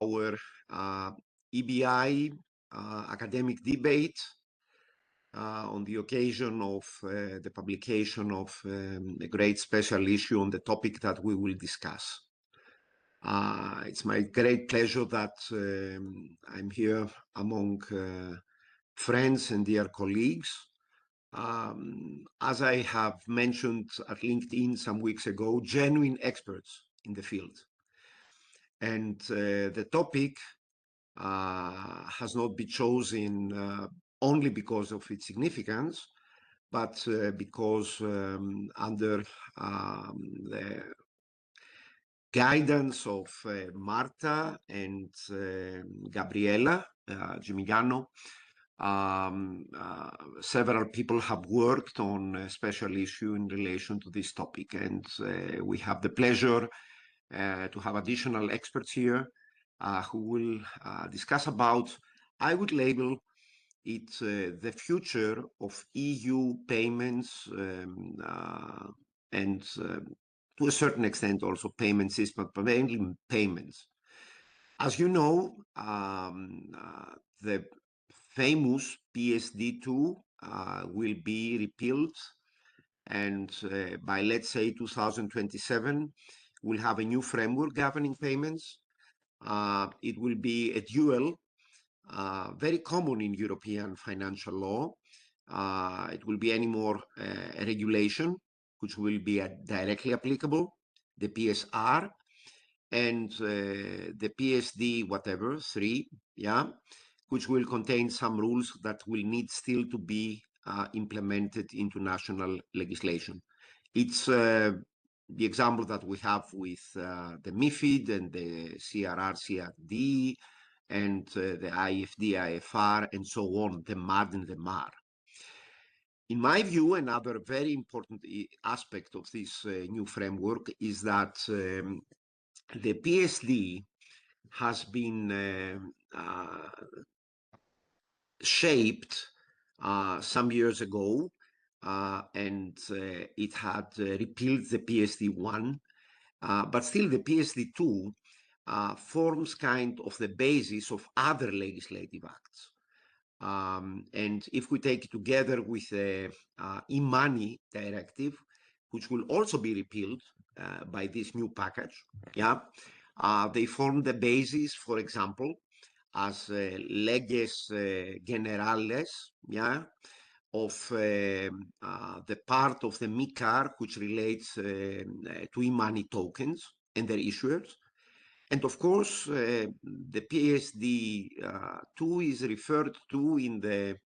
our EBI academic debate on the occasion of the publication of a great special issue on the topic that we will discuss. It's my great pleasure that I'm here among friends and dear colleagues. As I have mentioned at LinkedIn some weeks ago, genuine experts in the field. And the topic has not been chosen only because of its significance, but because under the guidance of Marta and Gabriela Gimignano, several people have worked on a special issue in relation to this topic, and we have the pleasure to have additional experts here who will discuss about, I would label it, the future of EU payments and to a certain extent also payment system, but mainly payments. As you know, the famous PSD2 will be repealed, and by, let's say, 2027, we'll have a new framework governing payments. It will be a dual, very common in European financial law. It will be any more a regulation, which will be directly applicable, the PSR, and the PSD whatever, 3, yeah, which will contain some rules that will need still to be implemented into national legislation. It's the example that we have with the MiFID and the CRR, CRD, and the IFD, IFR, and so on, the MAD and the MAR. In my view, another very important aspect of this new framework is that the PSD has been shaped some years ago, and it had repealed the PSD1, but still the PSD2 forms kind of the basis of other legislative acts. And if we take it together with the e-money directive, which will also be repealed by this new package, yeah, they form the basis, for example, as leges generales, yeah, of the part of the MiCAR which relates to e-money tokens and their issuers. And of course, the PSD2 is referred to in the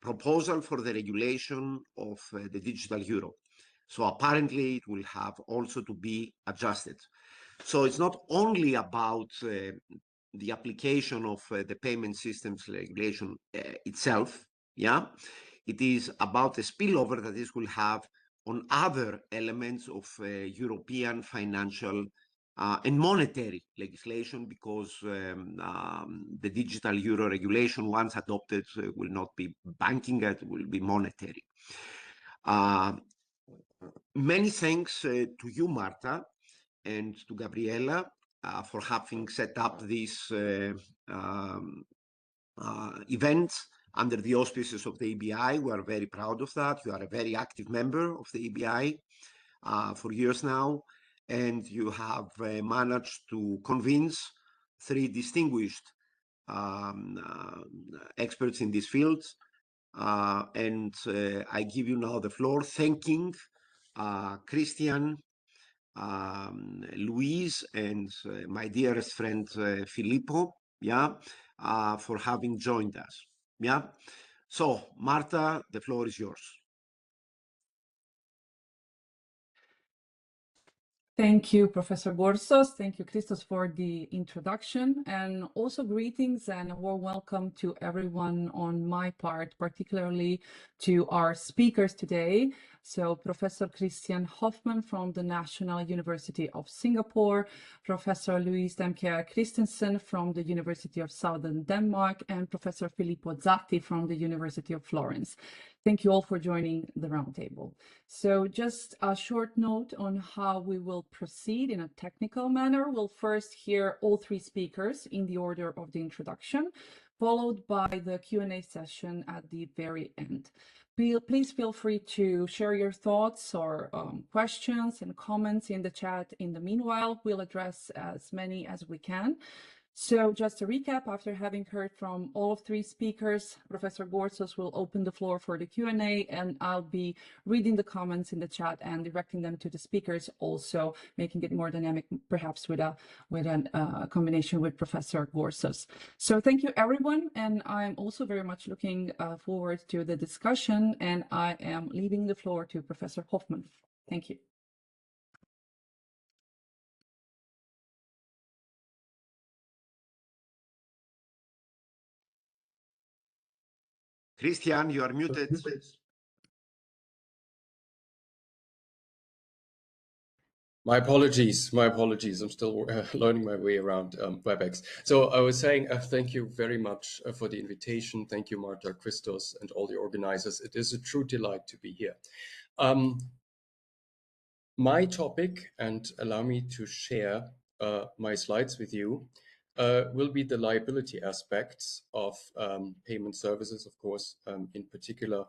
proposal for the regulation of the digital euro. So apparently it will have also to be adjusted. So it's not only about the application of the payment systems regulation itself, yeah, it is about the spillover that this will have on other elements of European financial and monetary legislation, because the digital euro regulation, once adopted, will not be banking, it will be monetary. Many thanks to you, Marta, and to Gabriela for having set up this event under the auspices of the EBI. We are very proud of that. You are a very active member of the EBI for years now, and you have managed to convince 3 distinguished experts in this field. And I give you now the floor, thanking Christian, Louise, and my dearest friend Filippo, yeah, for having joined us. Yeah. So, Marta, the floor is yours. Thank you, Professor Gortsos. Thank you, Christos, for the introduction, and also greetings and a warm welcome to everyone on my part, particularly to our speakers today. So Professor Christian Hofmann from the National University of Singapore, Professor Louise Damkjaer Christensen from the University of Southern Denmark, and Professor Filippo Zatti from the University of Florence. Thank you all for joining the roundtable. So just a short note on how we will proceed in a technical manner. We'll first hear all three speakers in the order of the introduction, followed by the Q&A session at the very end. Please feel free to share your thoughts or questions and comments in the chat. In the meanwhile, we'll address as many as we can. So just to recap, after having heard from all three speakers, Professor Gortsos will open the floor for the Q&A, and I'll be reading the comments in the chat and directing them to the speakers, also making it more dynamic, perhaps with a combination with Professor Gortsos. So thank you, everyone, and I'm also very much looking forward to the discussion, and I am leaving the floor to Professor Hofmann. Thank you. Christian, you are muted. My apologies. I'm still learning my way around WebEx. So I was saying thank you very much for the invitation. Thank you, Marta, Christos, and all the organizers. It is a true delight to be here. My topic, and allow me to share my slides with you, will be the liability aspects of payment services, of course, in particular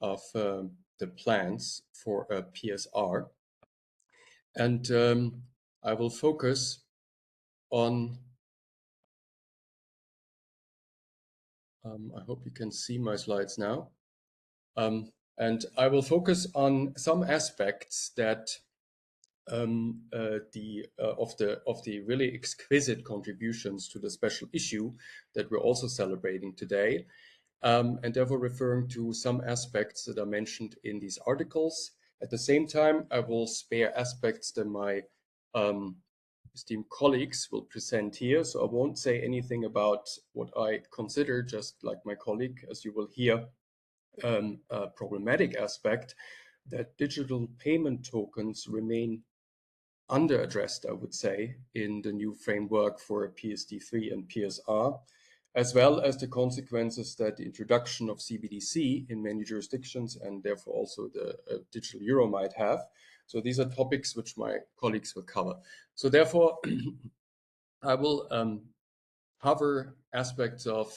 of the plans for PSR. And I will focus on, I hope you can see my slides now. And I will focus on some aspects that of the really exquisite contributions to the special issue that we're also celebrating today, and therefore referring to some aspects that are mentioned in these articles. At the same time, I will spare aspects that my esteemed colleagues will present here, so I won't say anything about what I consider, just like my colleague, as you will hear, a problematic aspect, that digital payment tokens remain under-addressed, I would say, in the new framework for PSD3 and PSR, as well as the consequences that the introduction of CBDC in many jurisdictions and therefore also the digital euro might have. So these are topics which my colleagues will cover. So therefore, I will cover aspects of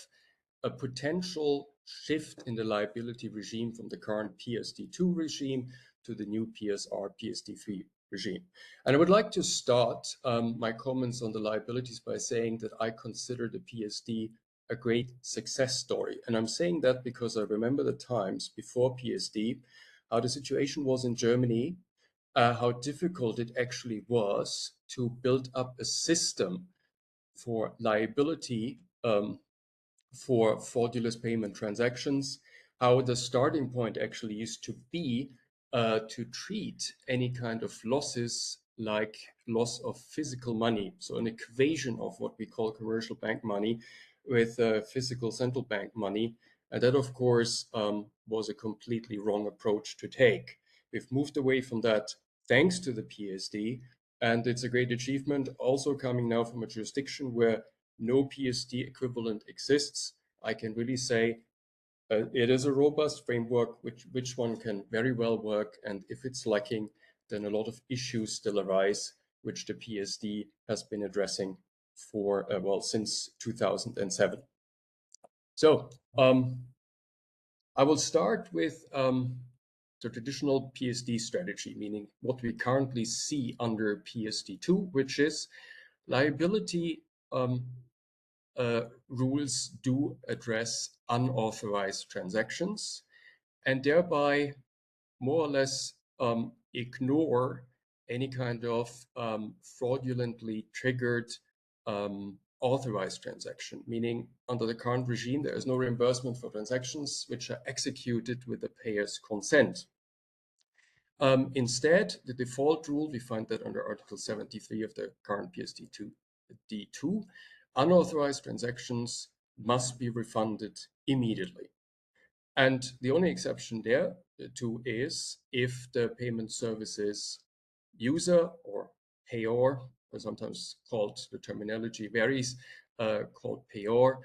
a potential shift in the liability regime from the current PSD2 regime to the new PSR PSD3 regime. And I would like to start my comments on the liabilities by saying that I consider the PSD a great success story. And I'm saying that because I remember the times before PSD, how the situation was in Germany, how difficult it actually was to build up a system for liability for fraudulent payment transactions, how the starting point actually used to be to treat any kind of losses like loss of physical money. So an equation of what we call commercial bank money with physical central bank money. And that, of course, was a completely wrong approach to take. We've moved away from that thanks to the PSD. And it's a great achievement also coming now from a jurisdiction where no PSD equivalent exists. I can really say it is a robust framework which one can very well work, and if it's lacking, then a lot of issues still arise, which the PSD has been addressing for well, since 2007. So I will start with the traditional PSD strategy, meaning what we currently see under PSD2, which is liability rules do address unauthorized transactions and thereby more or less ignore any kind of fraudulently triggered authorized transaction, meaning under the current regime, there is no reimbursement for transactions which are executed with the payer's consent. Instead, the default rule, we find that under Article 73 of the current PSD2 D2, unauthorized transactions must be refunded immediately. And the only exception there too is if the payment services user or payer, or sometimes called, the terminology varies, called payer,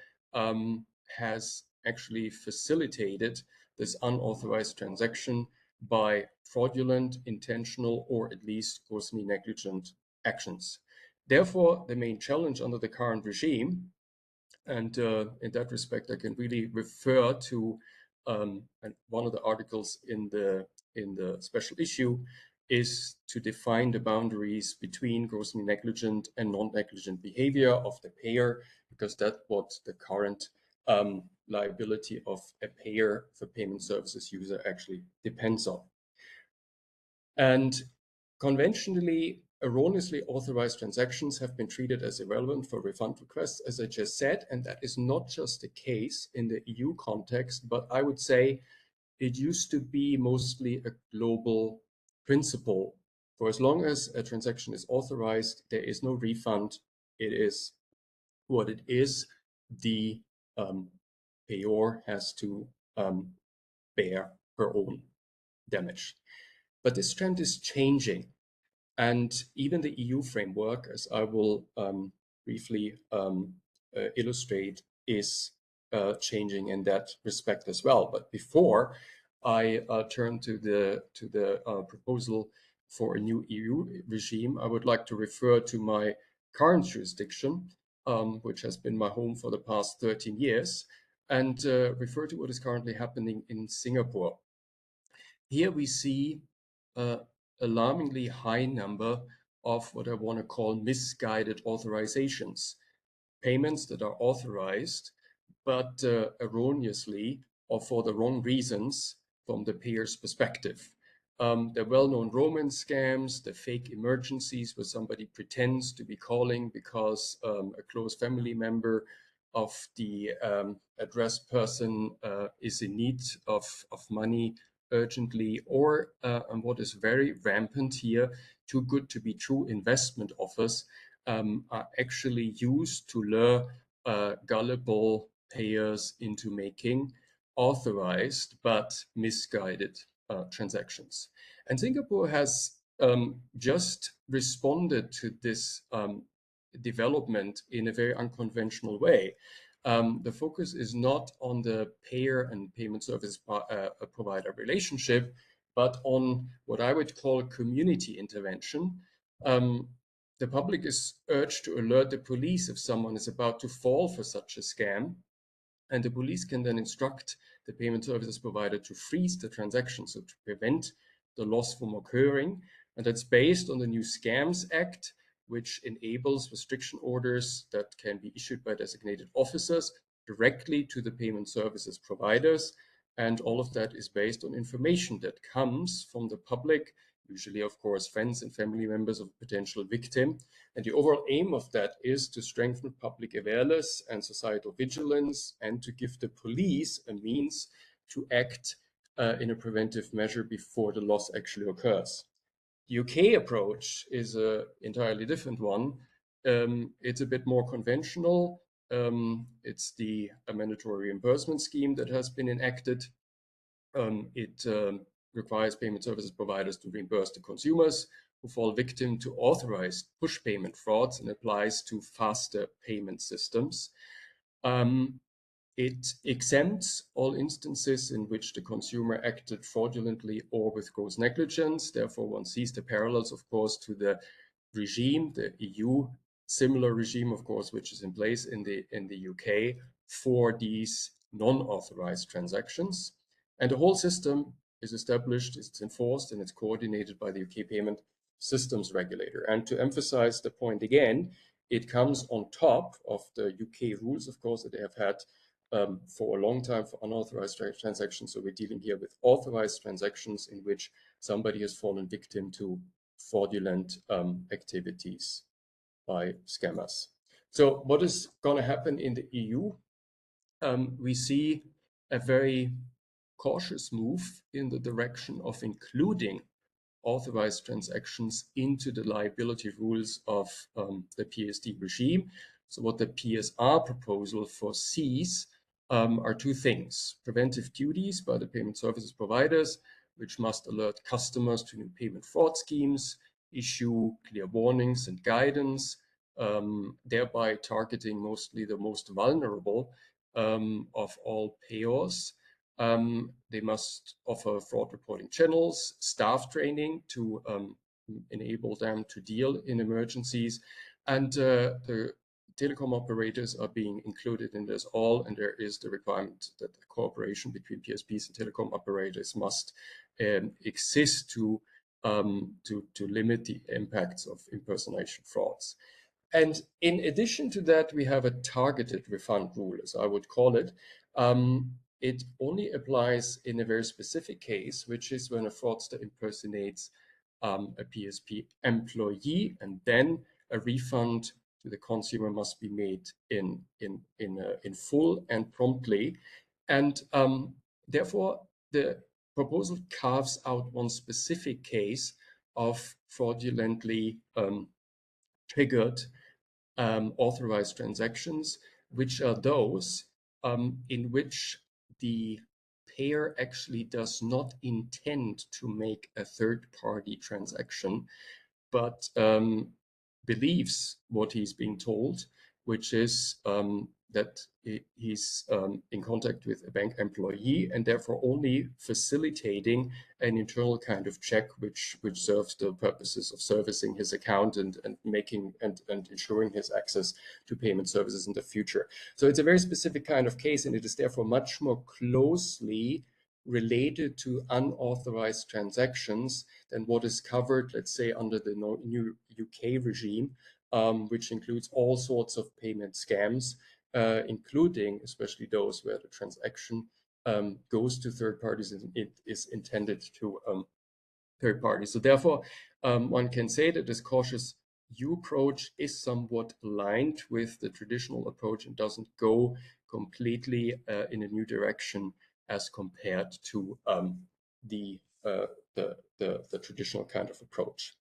has actually facilitated this unauthorized transaction by fraudulent, intentional, or at least grossly negligent actions. Therefore, the main challenge under the current regime, and in that respect, I can really refer to one of the articles in the special issue, is to define the boundaries between grossly negligent and non-negligent behavior of the payer, because that's what the current liability of a payer for payment services user actually depends on. And conventionally, erroneously authorized transactions have been treated as irrelevant for refund requests, as I just said, and that is not just the case in the EU context, but I would say it used to be mostly a global principle. For as long as a transaction is authorized, there is no refund. It is what it is. The payor has to bear her own damage. But this trend is changing. And even the EU framework, as I will briefly illustrate, is changing in that respect as well. But before I turn to the proposal for a new EU regime, I would like to refer to my current jurisdiction, which has been my home for the past 13 years, and refer to what is currently happening in Singapore. Here we see alarmingly high number of what I want to call misguided authorizations, payments that are authorized, but erroneously or for the wrong reasons from the payer's perspective. The well-known romance scams, the fake emergencies where somebody pretends to be calling because a close family member of the addressed person is in need of money urgently, or and what is very rampant here, too good to be true investment offers are actually used to lure gullible payers into making authorized but misguided transactions. And Singapore has just responded to this development in a very unconventional way. The focus is not on the payer and payment service provider relationship, but on what I would call community intervention. The public is urged to alert the police if someone is about to fall for such a scam, and the police can then instruct the payment services provider to freeze the transaction, so to prevent the loss from occurring. And that's based on the new Scams Act, which enables restriction orders that can be issued by designated officers directly to the payment services providers. And all of that is based on information that comes from the public, usually, of course, friends and family members of a potential victim. And the overall aim of that is to strengthen public awareness and societal vigilance, and to give the police a means to act in a preventive measure before the loss actually occurs. The UK approach is an entirely different one. It's a bit more conventional. It's the mandatory reimbursement scheme that has been enacted. It requires payment services providers to reimburse the consumers who fall victim to authorized push payment frauds, and applies to faster payment systems. It exempts all instances in which the consumer acted fraudulently or with gross negligence. Therefore, one sees the parallels, of course, to the regime, the EU similar regime, of course, which is in place in the UK for these non-authorized transactions. And the whole system is established, it's enforced, and it's coordinated by the UK Payment Systems Regulator. And to emphasize the point again, it comes on top of the UK rules, of course, that they have had for a long time for unauthorized transactions. So we're dealing here with authorized transactions in which somebody has fallen victim to fraudulent activities by scammers. So what is going to happen in the EU? We see a very cautious move in the direction of including authorized transactions into the liability rules of the PSD regime. So what the PSR proposal foresees are two things: preventive duties by the payment services providers, which must alert customers to new payment fraud schemes, issue clear warnings and guidance, thereby targeting mostly the most vulnerable of all payors. They must offer fraud reporting channels, staff training to enable them to deal in emergencies. And the telecom operators are being included in this all, and there is the requirement that the cooperation between PSPs and telecom operators must exist to limit the impacts of impersonation frauds. And in addition to that, we have a targeted refund rule, as I would call it. It only applies in a very specific case, which is when a fraudster impersonates a PSP employee, and then a refund to the consumer must be made in full and promptly. And therefore, the proposal carves out one specific case of fraudulently triggered authorized transactions, which are those in which the payer actually does not intend to make a third-party transaction, but believes what he's being told, which is that he's in contact with a bank employee and therefore only facilitating an internal kind of check which serves the purposes of servicing his account and making and ensuring his access to payment services in the future. So it's a very specific kind of case, and it is therefore much more closely related to unauthorized transactions than what is covered, let's say, under the new UK regime, which includes all sorts of payment scams, including especially those where the transaction goes to third parties and it is intended to third parties. So therefore, one can say that this cautious view approach is somewhat aligned with the traditional approach and doesn't go completely in a new direction as compared to the traditional kind of approach.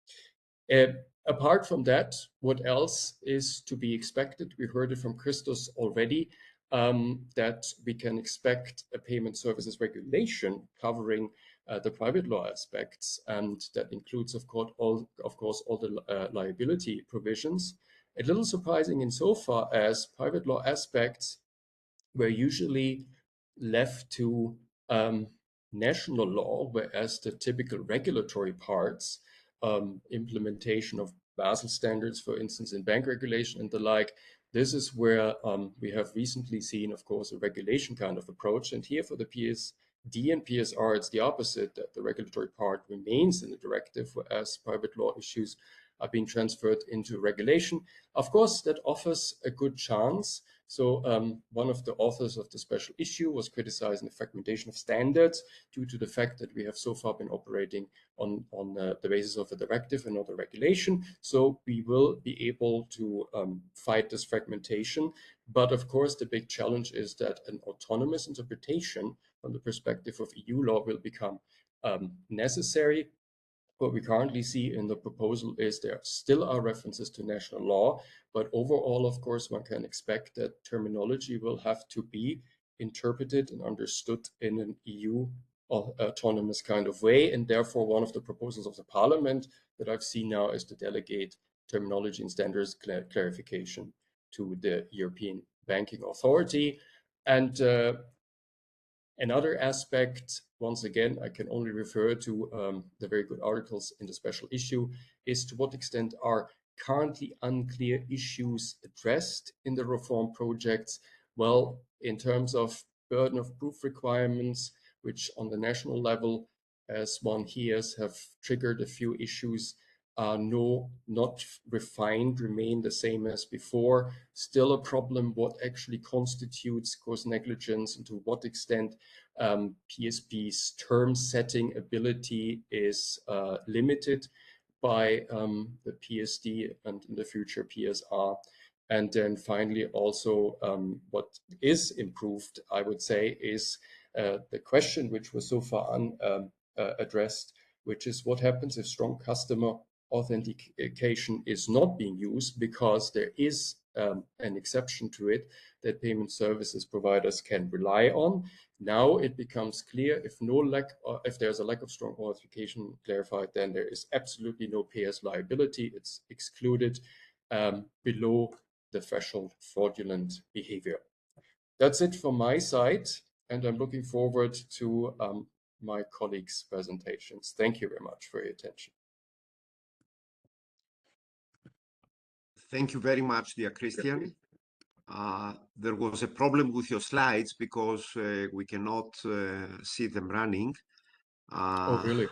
Apart from that, what else is to be expected? We heard it from Christos already, that we can expect a payment services regulation covering the private law aspects, and that includes, of course, all the liability provisions. A little surprising insofar as private law aspects were usually left to national law, whereas the typical regulatory parts, implementation of Basel standards, for instance, in bank regulation and the like, this is where we have recently seen, of course, a regulation kind of approach. And here for the PSD and PSR, it's the opposite, that the regulatory part remains in the directive, whereas private law issues are being transferred into regulation. Of course, that offers a good chance. So one of the authors of the special issue was criticizing the fragmentation of standards due to the fact that we have so far been operating on the basis of a directive and not a regulation. So we will be able to fight this fragmentation. But of course, the big challenge is that an autonomous interpretation from the perspective of EU law will become necessary. What we currently see in the proposal is there still are references to national law, but overall, of course, one can expect that terminology will have to be interpreted and understood in an EU autonomous kind of way. And therefore, one of the proposals of the Parliament that I've seen now is to delegate terminology and standards clarification to the European Banking Authority. And another aspect, once again, I can only refer to the very good articles in the special issue, is to what extent are currently unclear issues addressed in the reform projects. Well, in terms of burden of proof requirements, which on the national level, as one hears, have triggered a few issues, not refined, remain the same as before. Still a problem what actually constitutes gross negligence and to what extent PSP's term setting ability is limited by the PSD and in the future PSR. And then finally also what is improved, I would say, is the question which was so far unaddressed, which is what happens if strong customer authentication is not being used, because there is an exception to it that payment services providers can rely on. Now it becomes clear if there's a lack of strong authentication clarified, then there is absolutely no payer's liability. It's excluded below the threshold fraudulent behavior. That's it from my side. and I'm looking forward to my colleagues' presentations. Thank you very much for your attention. Thank you very much, dear Christian. There was a problem with your slides because we cannot see them running Oh, really?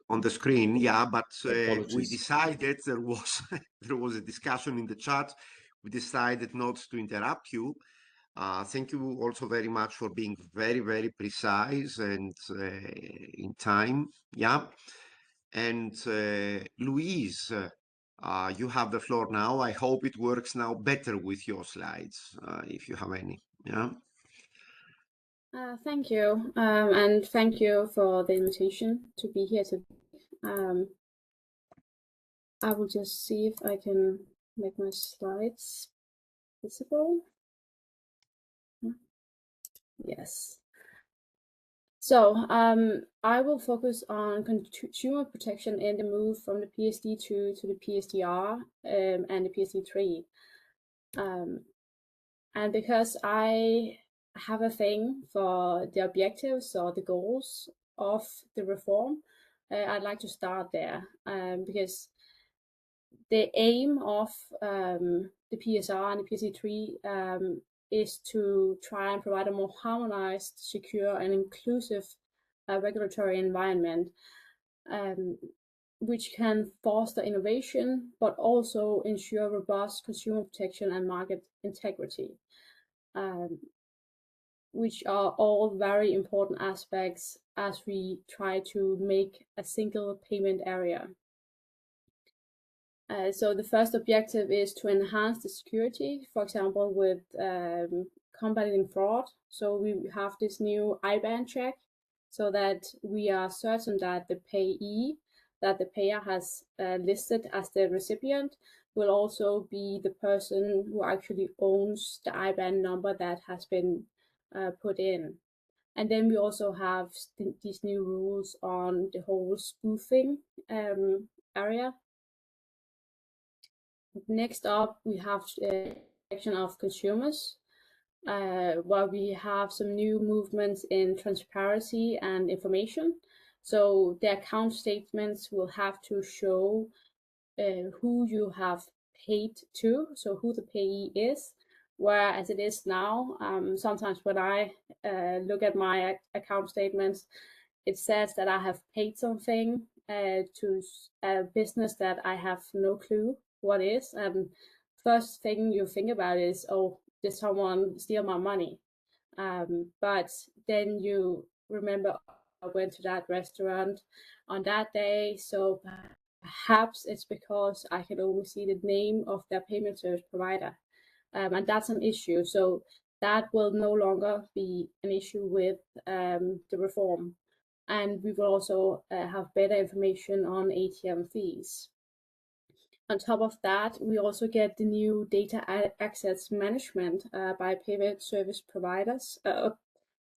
on the screen. Yeah, but we Apologies. decided there was a discussion in the chat. We decided not to interrupt you. Thank you also very much for being very, very precise and in time. Yeah. And Louise, you have the floor now. I hope it works now better with your slides, if you have any. Yeah. Thank you, and thank you for the invitation to be here today. I will just see if I can make my slides visible. Yes. So I will focus on consumer protection in the move from the PSD2 to the PSDR and the PSD3. And because I have a thing for the objectives or the goals of the reform, I'd like to start there because the aim of the PSR and the PSD3 is to try and provide a more harmonized, secure, and inclusive regulatory environment, which can foster innovation, but also ensure robust consumer protection and market integrity, which are all very important aspects as we try to make a single payment area. So the first objective is to enhance the security, for example, with combating fraud. So we have this new IBAN check so that we are certain that the payee, that the payer has listed as the recipient, will also be the person who actually owns the IBAN number that has been put in. And then we also have these new rules on the whole spoofing area. Next up, we have protection of consumers, where we have some new movements in transparency and information. So the account statements will have to show who you have paid to, so who the payee is, whereas it is now, sometimes when I look at my account statements, it says that I have paid something to a business that I have no clue what is, and first thing you think about is, oh, did someone steal my money? But then you remember, I went to that restaurant on that day, so perhaps it's because I can only see the name of their payment service provider, and that's an issue. So that will no longer be an issue with the reform, and we will also have better information on ATM fees. On top of that, we also get the new data access management by payment service providers,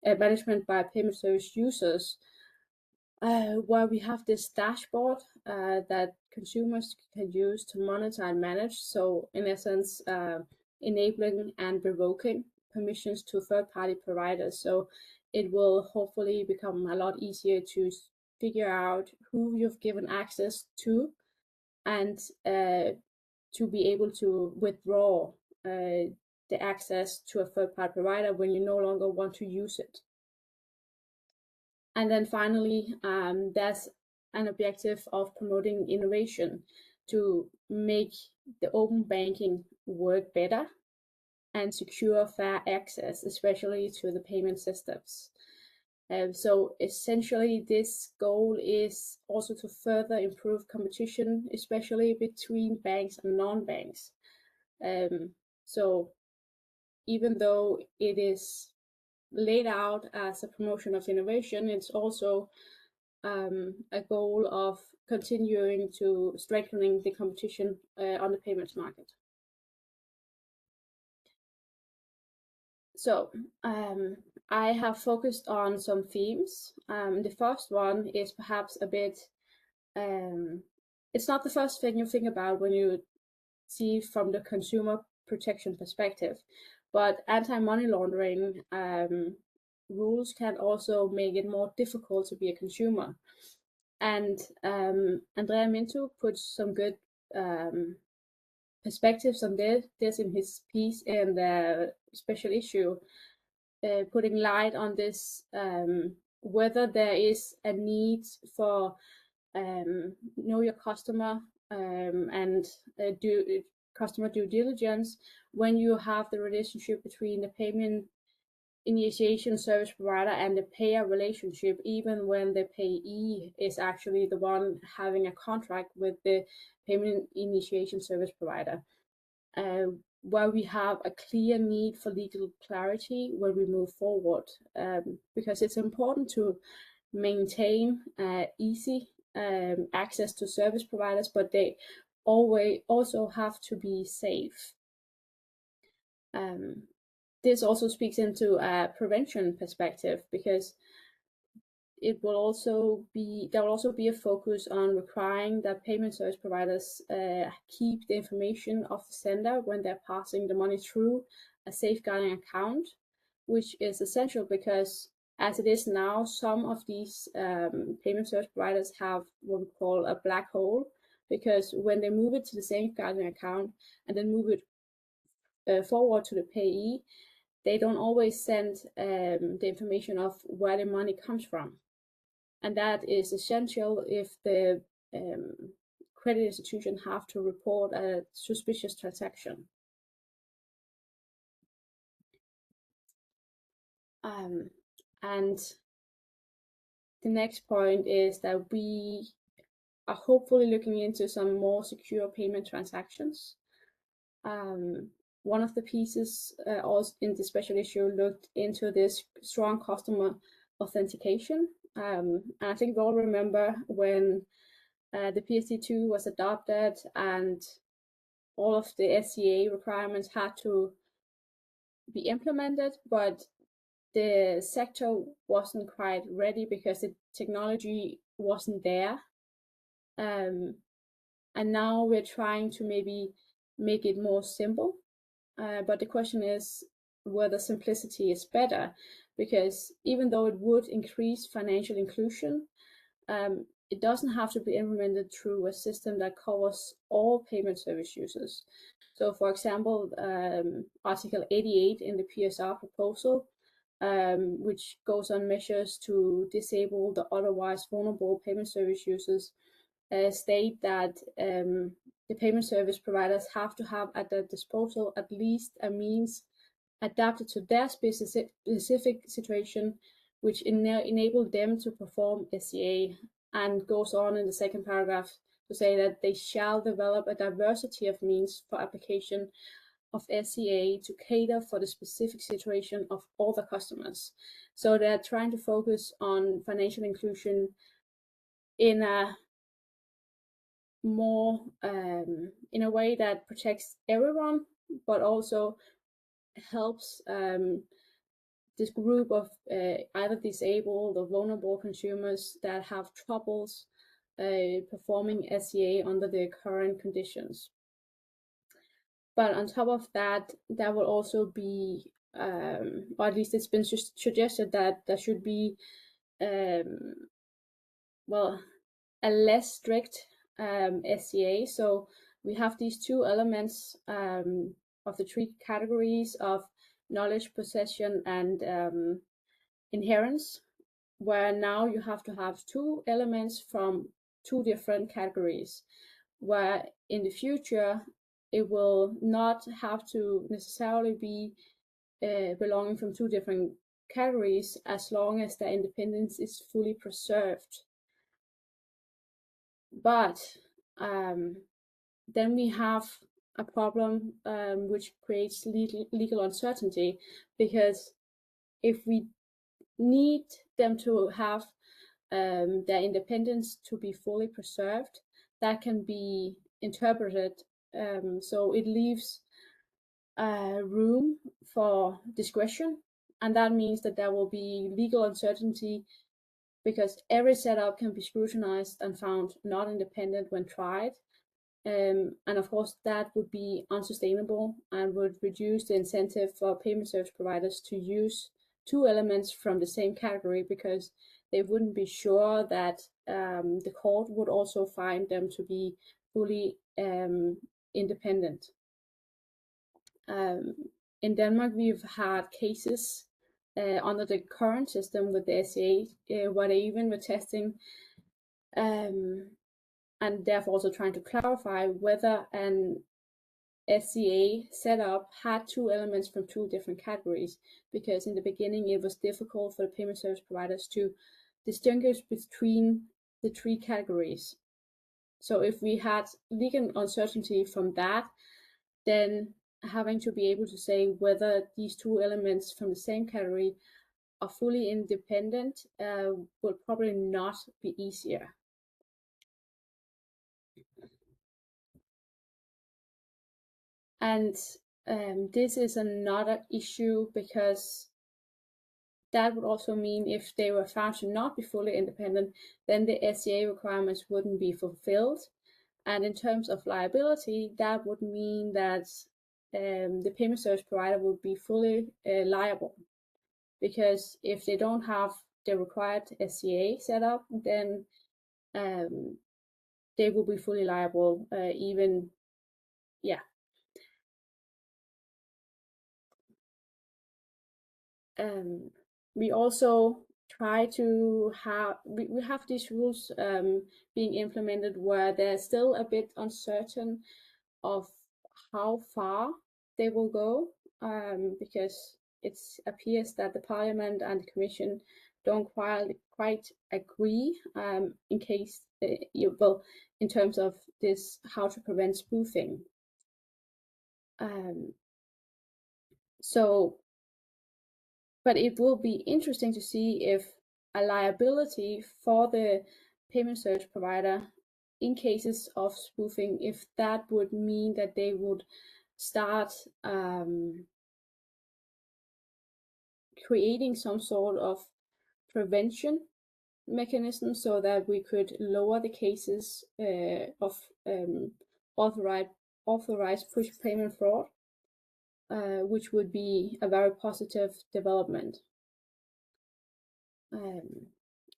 management by payment service users, where we have this dashboard that consumers can use to monitor and manage. So in essence, enabling and revoking permissions to third-party providers. So it will hopefully become a lot easier to figure out who you've given access to, and to be able to withdraw the access to a third-party provider when you no longer want to use it. And then finally, there's an objective of promoting innovation to make the open banking work better and secure fair access, especially to the payment systems. So essentially, this goal is also to further improve competition, especially between banks and non-banks. So even though it is laid out as a promotion of innovation, it's also a goal of continuing to strengthening the competition on the payments market. So I have focused on some themes. The first one is perhaps a bit, it's not the first thing you think about when you see from the consumer protection perspective, but anti-money laundering rules can also make it more difficult to be a consumer. And Andrea Mintu puts some good perspectives on this in his piece in the special issue, putting light on this, whether there is a need for know your customer and do customer due diligence when you have the relationship between the payment initiation service provider and the payer relationship, even when the payee is actually the one having a contract with the payment initiation service provider, where we have a clear need for legal clarity when we move forward, because it's important to maintain easy access to service providers, but they always also have to be safe. This also speaks into a prevention perspective, because it will also be, there will also be a focus on requiring that payment service providers keep the information of the sender when they're passing the money through a safeguarding account, which is essential because as it is now, some of these payment service providers have what we call a black hole, because when they move it to the safeguarding account and then move it forward to the payee, they don't always send the information of where the money comes from. And that is essential if the credit institution have to report a suspicious transaction. And the next point is that we are hopefully looking into some more secure payment transactions. One of the pieces also in the special issue looked into this strong customer authentication. And I think we all remember when the PSD3 was adopted and all of the SCA requirements had to be implemented, but the sector wasn't quite ready because the technology wasn't there. And now we're trying to maybe make it more simple. But the question is whether simplicity is better, because even though it would increase financial inclusion, it doesn't have to be implemented through a system that covers all payment service users. So for example, Article 88 in the PSR proposal, which goes on measures to disable the otherwise vulnerable payment service users, state that the payment service providers have to have at their disposal at least a means adapted to their specific situation, which enable them to perform SCA, and goes on in the second paragraph to say that they shall develop a diversity of means for application of SCA to cater for the specific situation of all the customers. So they're trying to focus on financial inclusion in a more in a way that protects everyone, but also helps this group of either disabled or vulnerable consumers that have troubles performing SCA under the current conditions. But on top of that, there will also be, or at least it's been suggested that there should be, well, a less strict SCA. So we have these two elements of the three categories of knowledge, possession, and inherence, where now you have to have two elements from two different categories, where in the future it will not have to necessarily be belonging from two different categories as long as their independence is fully preserved. But then we have a problem which creates legal uncertainty, because if we need them to have their independence to be fully preserved, that can be interpreted so it leaves room for discretion, and that means that there will be legal uncertainty because every setup can be scrutinized and found not independent when tried. And of course, that would be unsustainable and would reduce the incentive for payment service providers to use two elements from the same category, because they wouldn't be sure that the court would also find them to be fully independent. In Denmark, we've had cases under the current system with the SCA, where they even were testing and therefore also trying to clarify whether an SCA setup had two elements from two different categories, because in the beginning it was difficult for the payment service providers to distinguish between the three categories. So if we had legal uncertainty from that, then having to be able to say whether these two elements from the same category are fully independent will probably not be easier. And this is another issue, because that would also mean if they were found to not be fully independent, then the SCA requirements wouldn't be fulfilled. And in terms of liability, that would mean that the payment service provider would be fully liable, because if they don't have the required SCA set up, then they will be fully liable, even, yeah. We also try to have, we have these rules being implemented where they're still a bit uncertain of how far they will go, because it appears that the Parliament and the Commission don't quite agree in case, well, in terms of this, how to prevent spoofing. But it will be interesting to see if a liability for the payment service provider in cases of spoofing, if that would mean that they would start creating some sort of prevention mechanism so that we could lower the cases of authorized push payment fraud, which would be a very positive development.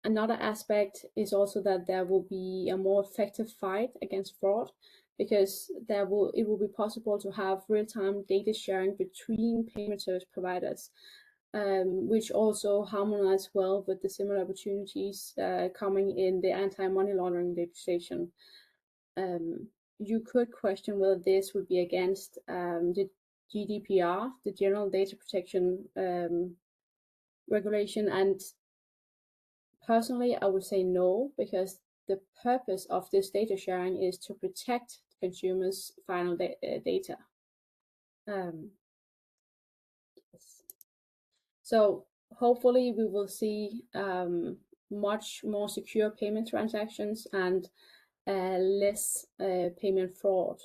Another aspect is also that there will be a more effective fight against fraud, because it will be possible to have real-time data sharing between payment service providers, which also harmonize well with the similar opportunities coming in the anti-money laundering legislation. You could question whether this would be against the GDPR, the General Data Protection Regulation, and personally I would say no, because the purpose of this data sharing is to protect consumers' final data. So hopefully we will see much more secure payment transactions and less payment fraud,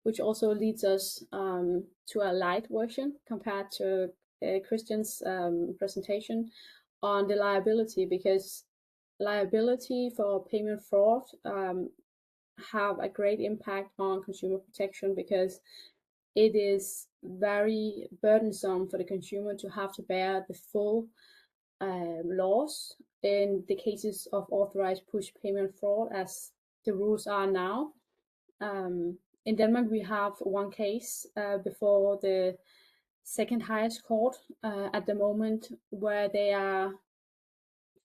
which also leads us to a light version compared to Christian's presentation on the liability, because liability for payment fraud have a great impact on consumer protection, because it is very burdensome for the consumer to have to bear the full loss in the cases of authorized push payment fraud as the rules are now. In Denmark, we have one case before the second highest court at the moment, where they are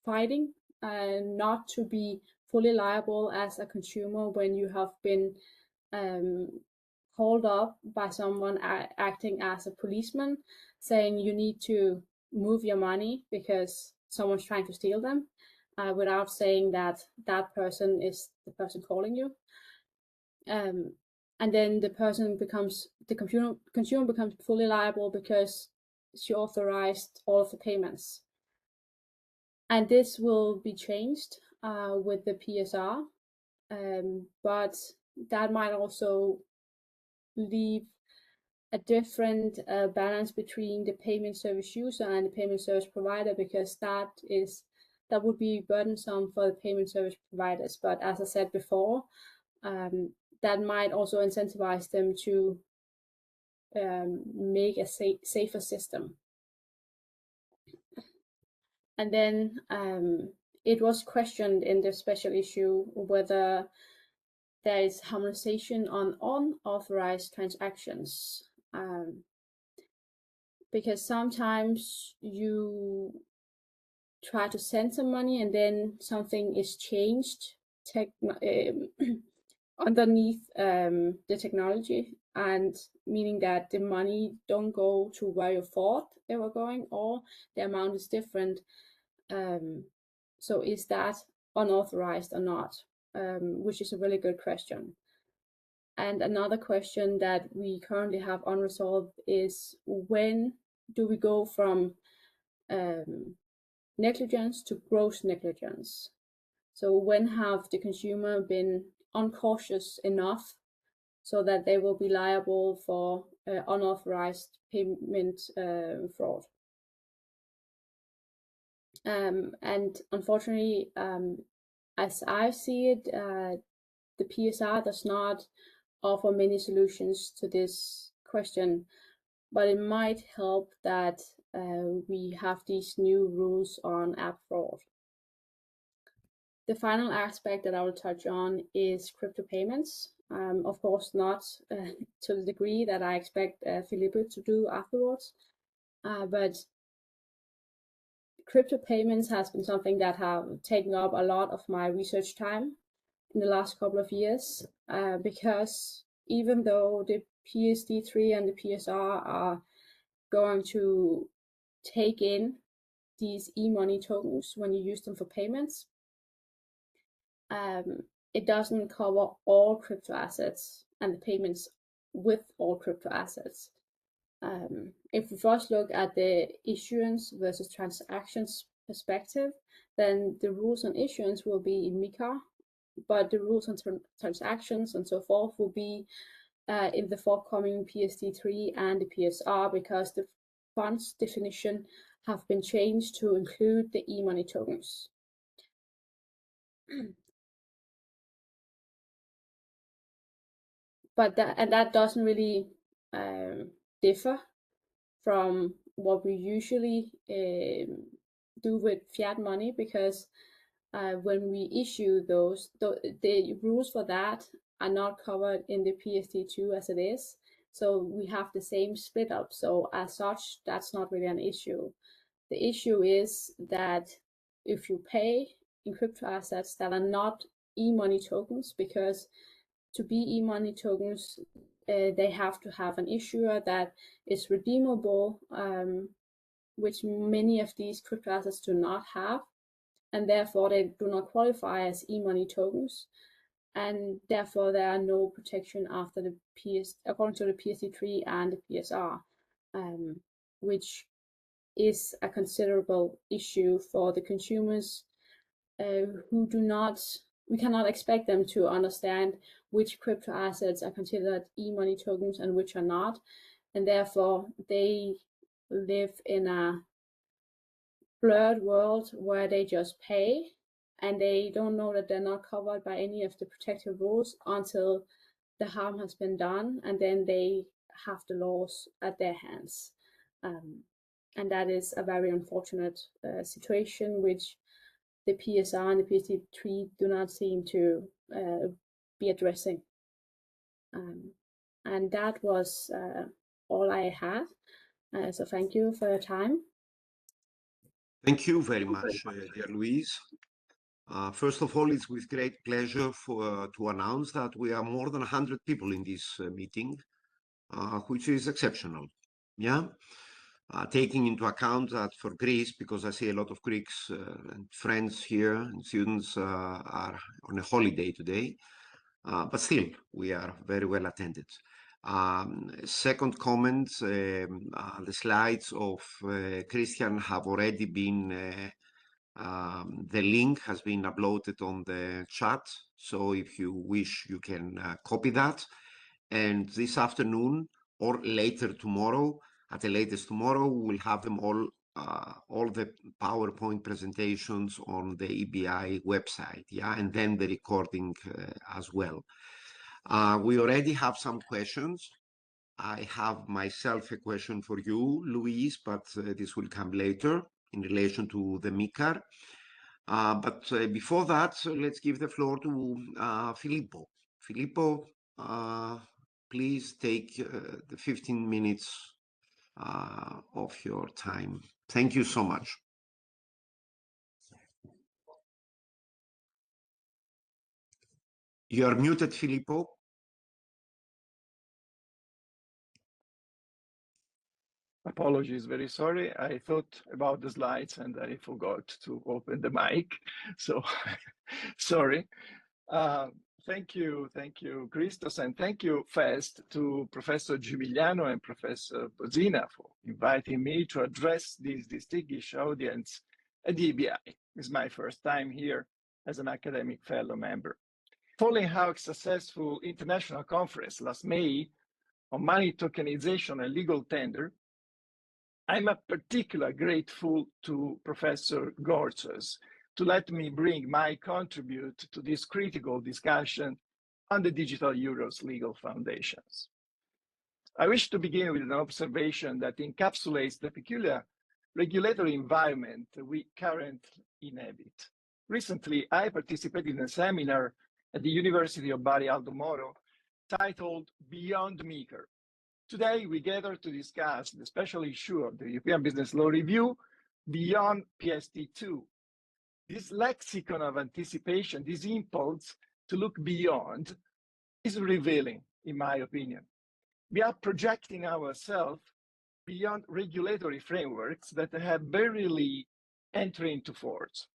fighting not to be fully liable as a consumer when you have been called up by someone acting as a policeman, saying you need to move your money because someone's trying to steal them, without saying that that person is the person calling you. And then the consumer becomes fully liable because she authorized all of the payments. And this will be changed with the PSR, but that might also leave a different balance between the payment service user and the payment service provider, because that would be burdensome for the payment service providers. But as I said before, that might also incentivize them to make a safer system. And then it was questioned in the special issue whether there is harmonization on unauthorized transactions. Because sometimes you try to send some money and then something is changed underneath the technology, and meaning that the money don't go to where you thought they were going, or the amount is different. So is that unauthorized or not? Which is a really good question. And another question that we currently have unresolved is, when do we go from negligence to gross negligence? So when have the consumer been uncautious enough so that they will be liable for unauthorized payment fraud? And unfortunately, as I see it, the PSR does not offer many solutions to this question, but it might help that we have these new rules on app fraud. The final aspect that I will touch on is crypto payments. Of course, not to the degree that I expect Filippo to do afterwards, but crypto payments has been something that have taken up a lot of my research time in the last couple of years, because even though the PSD3 and the PSR are going to take in these e-money tokens when you use them for payments, it doesn't cover all crypto assets and the payments with all crypto assets. If we first look at the issuance versus transactions perspective, then the rules on issuance will be in MiCA, but the rules on transactions and so forth will be in the forthcoming PSD3 and the PSR, because the funds definition have been changed to include the e-money tokens. But that doesn't really differ from what we usually do with fiat money, because when we issue those, the rules for that are not covered in the PSD2 as it is. So we have the same split up. So as such, that's not really an issue. The issue is that if you pay in crypto assets that are not e-money tokens, because to be e-money tokens, they have to have an issuer that is redeemable, which many of these crypto assets do not have, and therefore they do not qualify as e-money tokens, and therefore there are no protection after the according to the PSD3 and the PSR, which is a considerable issue for the consumers who do not. We cannot expect them to understand which crypto assets are considered e-money tokens and which are not, and therefore they live in a blurred world where they just pay and they don't know that they're not covered by any of the protective rules until the harm has been done, and then they have the laws at their hands. And that is a very unfortunate situation, which the PSR and the PSD3 do not seem to be addressing. And that was all I had. So thank you for your time. Thank you very much, dear Louise. First of all, it's with great pleasure to announce that we are more than 100 people in this meeting, which is exceptional. Yeah. Taking into account that for Greece, because I see a lot of Greeks and friends here and students are on a holiday today, but still we are very well attended. Second comment, the slides of Christian have already been, the link has been uploaded on the chat, so if you wish you can copy that, and this afternoon or later tomorrow, at the latest tomorrow, we will have them all the PowerPoint presentations on the EBI website, yeah, and then the recording as well. We already have some questions. I have myself a question for you, Louise, but this will come later. in relation to the MICAR. But before that, let's give the floor to Filippo. Filippo, please take the 15 minutes of your time. Thank you so much. You are muted, Filippo. Apologies, very sorry. I thought about the slides and I forgot to open the mic. So sorry. Thank you, Christos, and thank you first to Professor Gimigliano and Professor Božina for inviting me to address this distinguished audience at the EBI. It's my first time here as an academic fellow member. Following our successful international conference last May on money tokenization and legal tender, I'm particularly grateful to Professor Gortsos to let me bring my contribute to this critical discussion on the digital euro's legal foundations. I wish to begin with an observation that encapsulates the peculiar regulatory environment we currently inhabit. Recently, I participated in a seminar at the University of Bari Aldo Moro titled Beyond MICAR. Today, we gather to discuss the special issue of the European Business Law Review beyond PSD2. This lexicon of anticipation, this impulse to look beyond, is revealing, in my opinion. We are projecting ourselves beyond regulatory frameworks that have barely entered into force.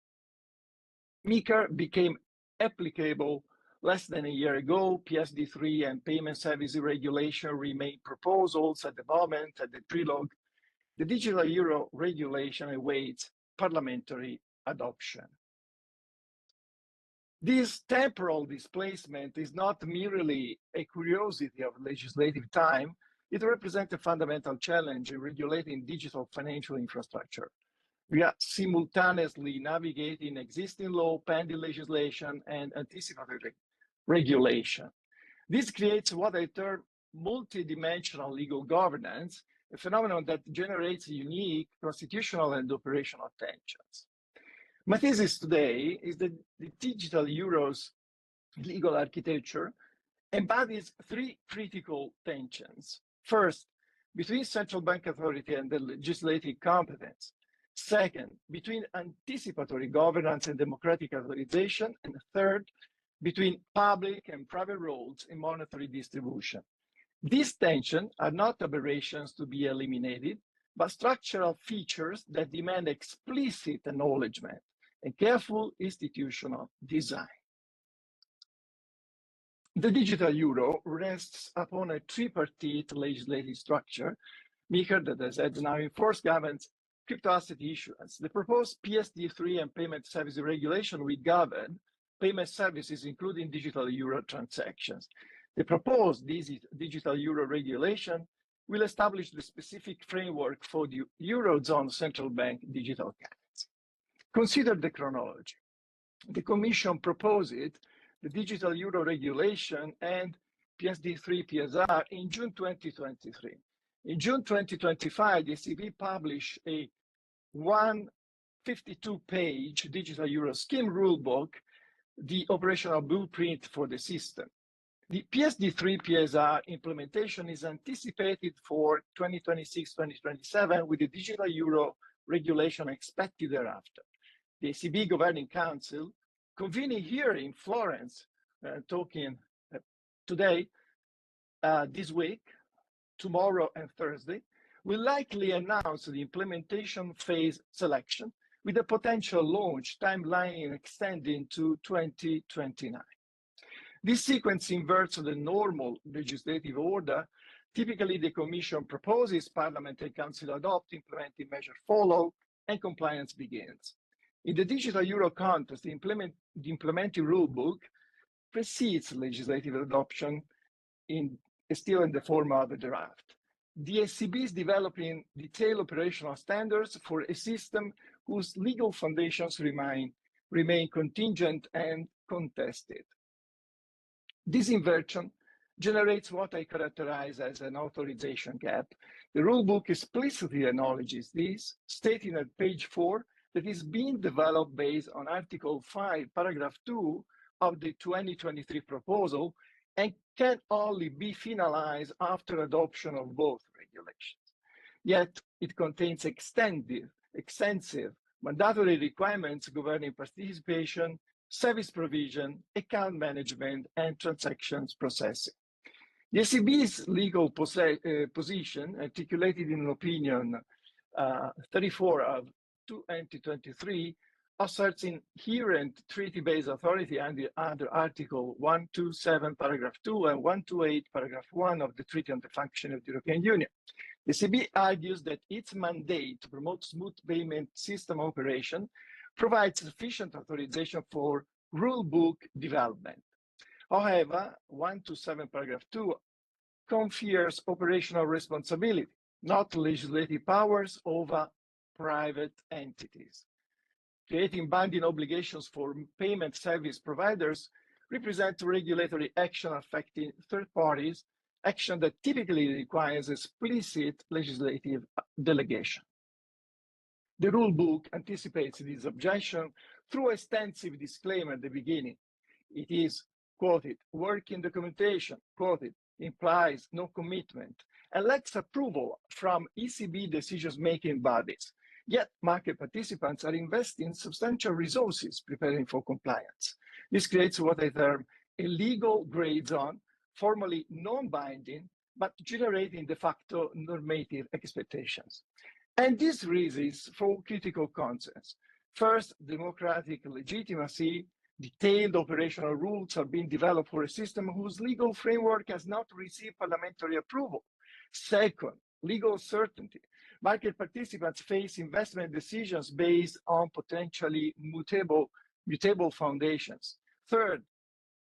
MICAR became applicable less than a year ago. PSD3 and payment services regulation remain proposals at the moment at the trilogue. The digital euro regulation awaits parliamentary adoption. This temporal displacement is not merely a curiosity of legislative time, it represents a fundamental challenge in regulating digital financial infrastructure. We are simultaneously navigating existing law, pending legislation, and anticipatory regulation. This creates what I term multidimensional legal governance, a phenomenon that generates unique constitutional and operational tensions. My thesis today is that the digital euro's legal architecture embodies three critical tensions. First, between central bank authority and the legislative competence. Second, between anticipatory governance and democratic authorization. And third, between public and private roles in monetary distribution. These tensions are not aberrations to be eliminated, but structural features that demand explicit acknowledgement and careful institutional design. The digital euro rests upon a tripartite legislative structure. MICAR, that as I said, now in force governs crypto asset issuance. The proposed PSD3 and payment services regulation will govern payment services, including digital euro transactions. The proposed digital euro regulation will establish the specific framework for the Eurozone central bank digital currency. Consider the chronology. The Commission proposed the digital euro regulation and PSD3 PSR in June 2023. In June 2025, the ECB published a 152-page digital euro scheme rulebook, the operational blueprint for the system. The PSD3 PSR implementation is anticipated for 2026-2027, with the digital euro regulation expected thereafter. The ECB Governing Council, convening here in Florence, talking today, this week, tomorrow and Thursday, will likely announce the implementation phase selection with a potential launch timeline extending to 2029. This sequence inverts the normal legislative order. Typically, the Commission proposes, Parliament and Council adopt, implementing measures follow, and compliance begins. In the digital euro context, the implementing rulebook precedes legislative adoption still in the form of a draft. The ECB is developing detailed operational standards for a system whose legal foundations remain contingent and contested. This inversion generates what I characterize as an authorization gap. The rulebook explicitly acknowledges this, stating at page 4 that it's being developed based on Article 5, Paragraph 2 of the 2023 proposal and can only be finalized after adoption of both regulations. Yet it contains extensive mandatory requirements governing participation, service provision, account management, and transactions processing. The ECB's legal position, articulated in opinion 34 of 2023, asserts inherent treaty-based authority under Article 127, Paragraph 2 and 128, Paragraph 1 of the Treaty on the Functioning of the European Union. The ECB argues that its mandate to promote smooth payment system operation provides sufficient authorization for rulebook development. However, 127, Paragraph 2 confers operational responsibility, not legislative powers, over private entities. Creating binding obligations for payment service providers represents regulatory action affecting third parties, action that typically requires explicit legislative delegation. The rulebook anticipates this objection through an extensive disclaimer at the beginning. It is, quoted, working documentation, quoted, implies no commitment and lacks approval from ECB decision-making bodies. Yet market participants are investing substantial resources preparing for compliance. This creates what I term a legal gray zone, formally non-binding, but generating de facto normative expectations. And this raises four critical concerns. First, democratic legitimacy. Detailed operational rules are being developed for a system whose legal framework has not received parliamentary approval. Second, legal certainty. Market participants face investment decisions based on potentially mutable foundations. Third,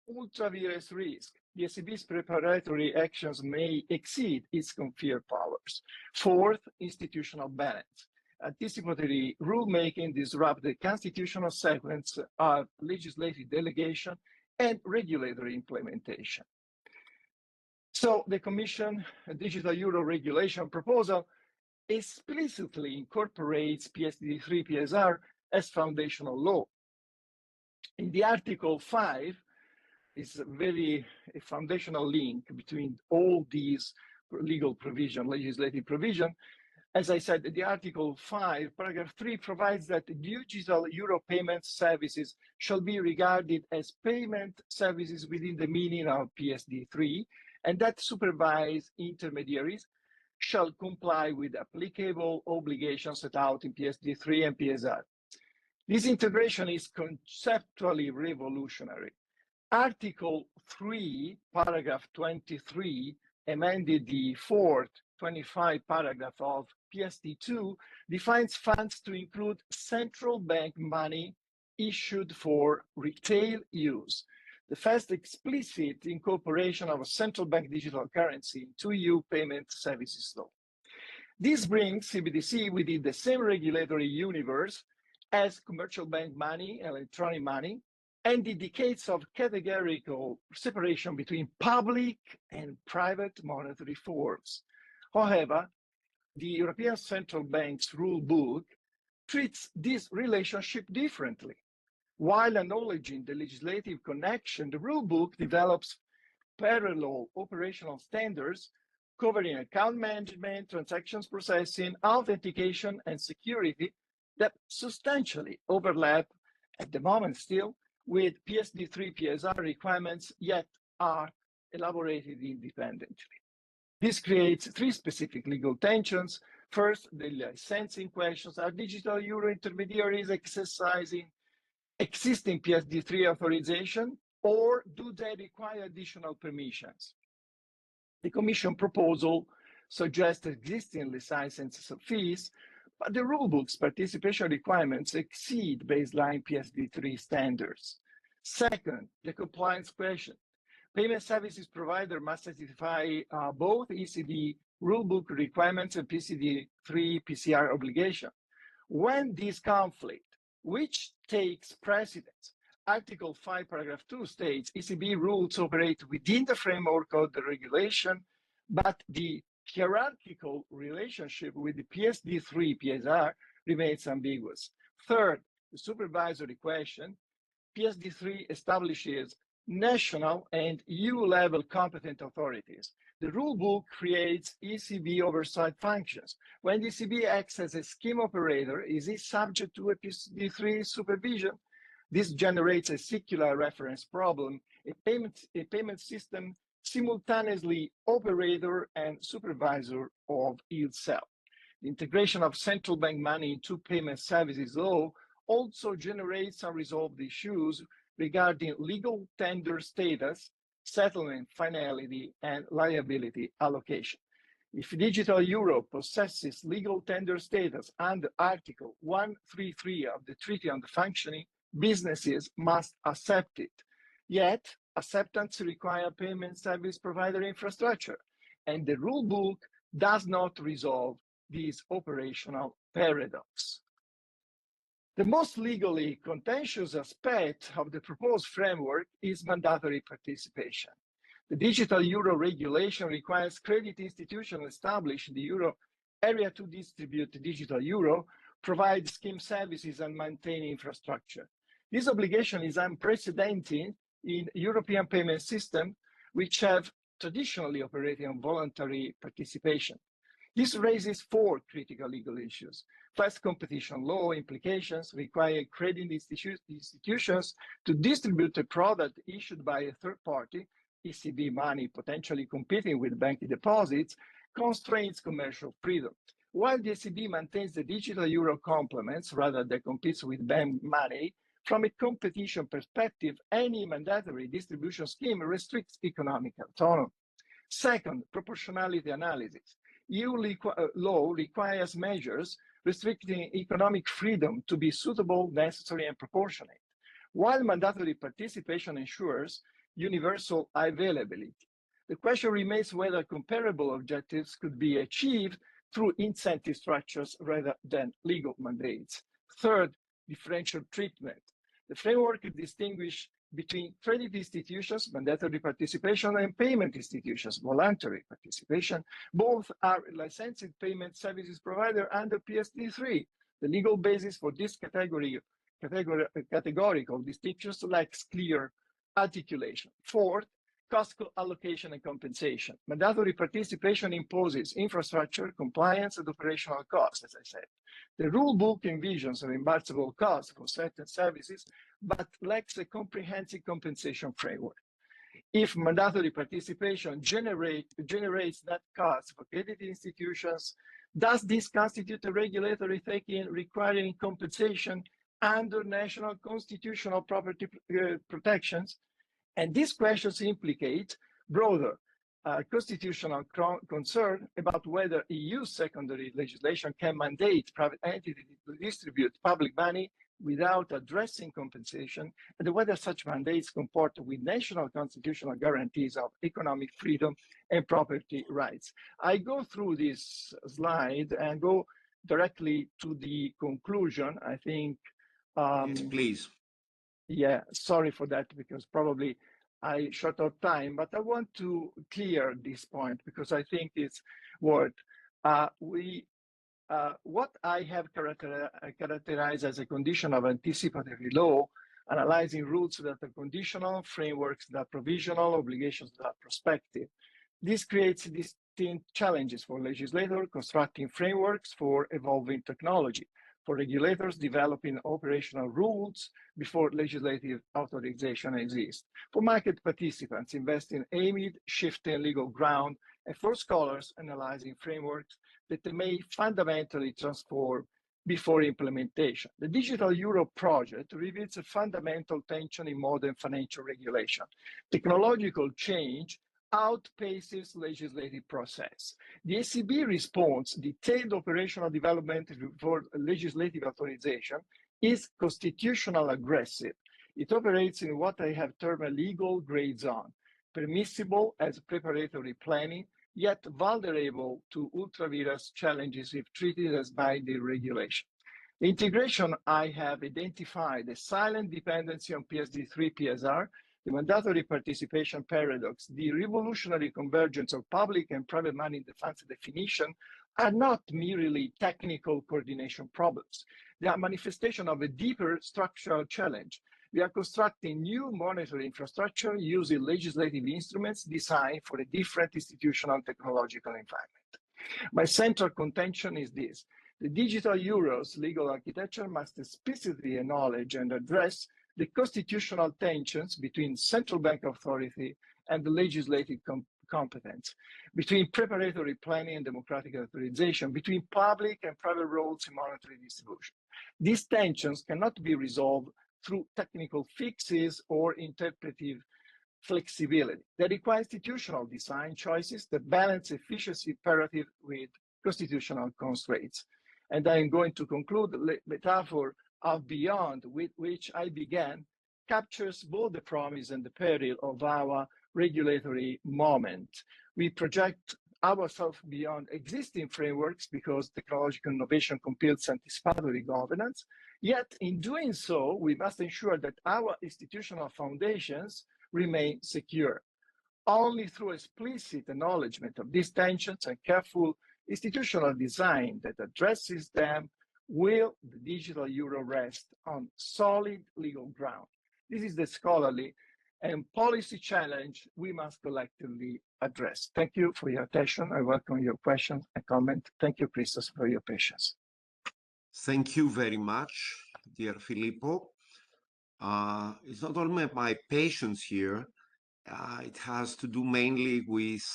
ultra-vires risk. The ECB's preparatory actions may exceed its conferred powers. Fourth, institutional balance. Anticipatory rulemaking disrupts the constitutional sequence of legislative delegation and regulatory implementation. So the Commission Digital Euro Regulation proposal explicitly incorporates PSD3 PSR as foundational law. In the Article 5, it's a foundational link between all these legal provision, legislative provision. As I said, the Article 5, Paragraph 3 provides that digital euro payment services shall be regarded as payment services within the meaning of PSD3, and that supervised intermediaries shall comply with applicable obligations set out in PSD3 and PSR. This integration is conceptually revolutionary. Article 3, Paragraph 23, amended the 4th 25 paragraph of PSD2, defines funds to include central bank money issued for retail use. The first explicit incorporation of a central bank digital currency into EU payment services law. This brings CBDC within the same regulatory universe as commercial bank money, electronic money, and indicates of categorical separation between public and private monetary forms. However, the European Central Bank's rule book treats this relationship differently. While acknowledging the legislative connection, the rule book develops parallel operational standards covering account management, transactions processing, authentication, and security that substantially overlap at the moment still with PSD3 PSR requirements, yet are elaborated independently. This creates three specific legal tensions. First, the licensing questions. Are digital euro intermediaries exercising existing PSD3 authorization, or do they require additional permissions? The Commission proposal suggests existing licenses fees, but the rulebook's participation requirements exceed baseline PSD3 standards. Second, the compliance question. Payment services provider must satisfy both ECB rulebook requirements and PSD3 PSR obligation. When this conflict, which takes precedence, Article 5, paragraph 2 states ECB rules operate within the framework of the regulation, but the hierarchical relationship with the PSD3 PSR remains ambiguous. Third, the supervisory question, PSD3 establishes national and EU-level competent authorities. The rulebook creates ECB oversight functions. When the ECB acts as a scheme operator, is it subject to a PSD3 supervision? This generates a circular reference problem, a payment system simultaneously operator and supervisor of itself. The integration of central bank money into payment services law also generates unresolved issues regarding legal tender status, settlement finality, and liability allocation. If digital euro possesses legal tender status under Article 133 of the Treaty on the Functioning, businesses must accept it. Yet, acceptance requires payment service provider infrastructure, and the rulebook does not resolve this operational paradox. The most legally contentious aspect of the proposed framework is mandatory participation. The digital euro regulation requires credit institutions established in the euro area to distribute the digital euro, provide scheme services, and maintain infrastructure. This obligation is unprecedented in European payment systems, which have traditionally operated on voluntary participation. This raises four critical legal issues. First, competition law implications require credit institutions to distribute a product issued by a third party, ECB money potentially competing with bank deposits, constrains commercial freedom. While the ECB maintains the digital euro complements rather than competes with bank money, from a competition perspective, any mandatory distribution scheme restricts economic autonomy. Second, proportionality analysis. EU law requires measures restricting economic freedom to be suitable, necessary, and proportionate, while mandatory participation ensures universal availability. The question remains whether comparable objectives could be achieved through incentive structures rather than legal mandates. Third, differential treatment. The framework distinguishes between credit institutions, mandatory participation, and payment institutions, voluntary participation. Both are licensed payment services provider under PSD3. The legal basis for this categorical distinctions lacks clear articulation. Fourth, cost allocation and compensation. Mandatory participation imposes infrastructure, compliance, and operational costs, as I said. The rule book envisions reimbursable costs for certain services, but lacks a comprehensive compensation framework. If mandatory participation generates that cost for credit institutions, does this constitute a regulatory taking requiring compensation under national constitutional property protections? And these questions implicate broader constitutional concern about whether EU secondary legislation can mandate private entities to distribute public money without addressing compensation, and whether such mandates comport with national constitutional guarantees of economic freedom and property rights. I go through this slide and go directly to the conclusion. I think. Yes, please. Yeah, sorry for that, because probably I short of time, but I want to clear this point because I think it's worth. What I have characterized as a condition of anticipatory law, analyzing rules that are conditional, frameworks that are provisional, obligations that are prospective. This creates distinct challenges for legislators constructing frameworks for evolving technology, for regulators developing operational rules before legislative authorization exists, for market participants investing amid shifting legal ground, and for scholars analyzing frameworks that may fundamentally transform before implementation. The Digital Euro project reveals a fundamental tension in modern financial regulation. Technological change outpaces legislative process. The ECB response, detailed operational development for legislative authorization, is constitutional aggressive. It operates in what I have termed a legal gray zone, permissible as preparatory planning, yet vulnerable to ultra-vires challenges if treated as binding regulation. The integration I have identified a silent dependency on PSD3 PSR, the mandatory participation paradox, the revolutionary convergence of public and private money in the funds definition are not merely technical coordination problems. They are manifestation of a deeper structural challenge. We are constructing new monetary infrastructure using legislative instruments designed for a different institutional and technological environment. My central contention is this. The digital euro's legal architecture must explicitly acknowledge and address the constitutional tensions between central bank authority and the legislative competence, between preparatory planning and democratic authorization, between public and private roles in monetary distribution. These tensions cannot be resolved through technical fixes or interpretive flexibility. They require institutional design choices that balance efficiency imperative with constitutional constraints. And I am going to conclude the metaphor of beyond with which I began captures both the promise and the peril of our regulatory moment. We project ourselves beyond existing frameworks because technological innovation compels anticipatory governance. Yet in doing so, we must ensure that our institutional foundations remain secure. Only through explicit acknowledgement of these tensions and careful institutional design that addresses them will the digital euro rest on solid legal ground. This is the scholarly and policy challenge we must collectively address. Thank you for your attention. I welcome your questions and comments. Thank you, Christos, for your patience. Thank you very much, dear Filippo. It's not only my patience here, it has to do mainly with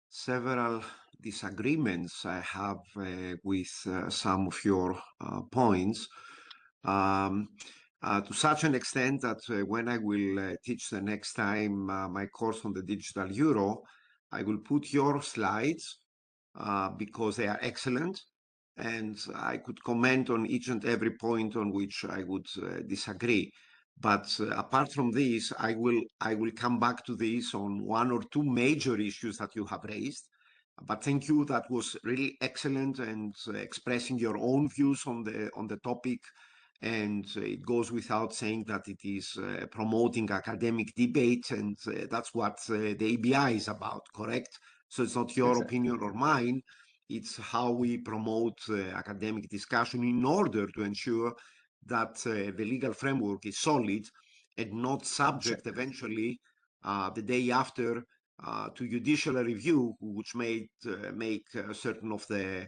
several disagreements I have with some of your points, to such an extent that when I will teach the next time my course on the digital euro, I will put your slides because they are excellent, and I could comment on each and every point on which I would disagree. But apart from this, I will come back to this on one or two major issues that you have raised. But thank you, that was really excellent, and expressing your own views on the topic. And it goes without saying that it is promoting academic debate, and that's what the EBI is about, correct? So it's not your opinion or mine, it's how we promote academic discussion in order to ensure that the legal framework is solid and not subject eventually the day after to judicial review, which may make certain of the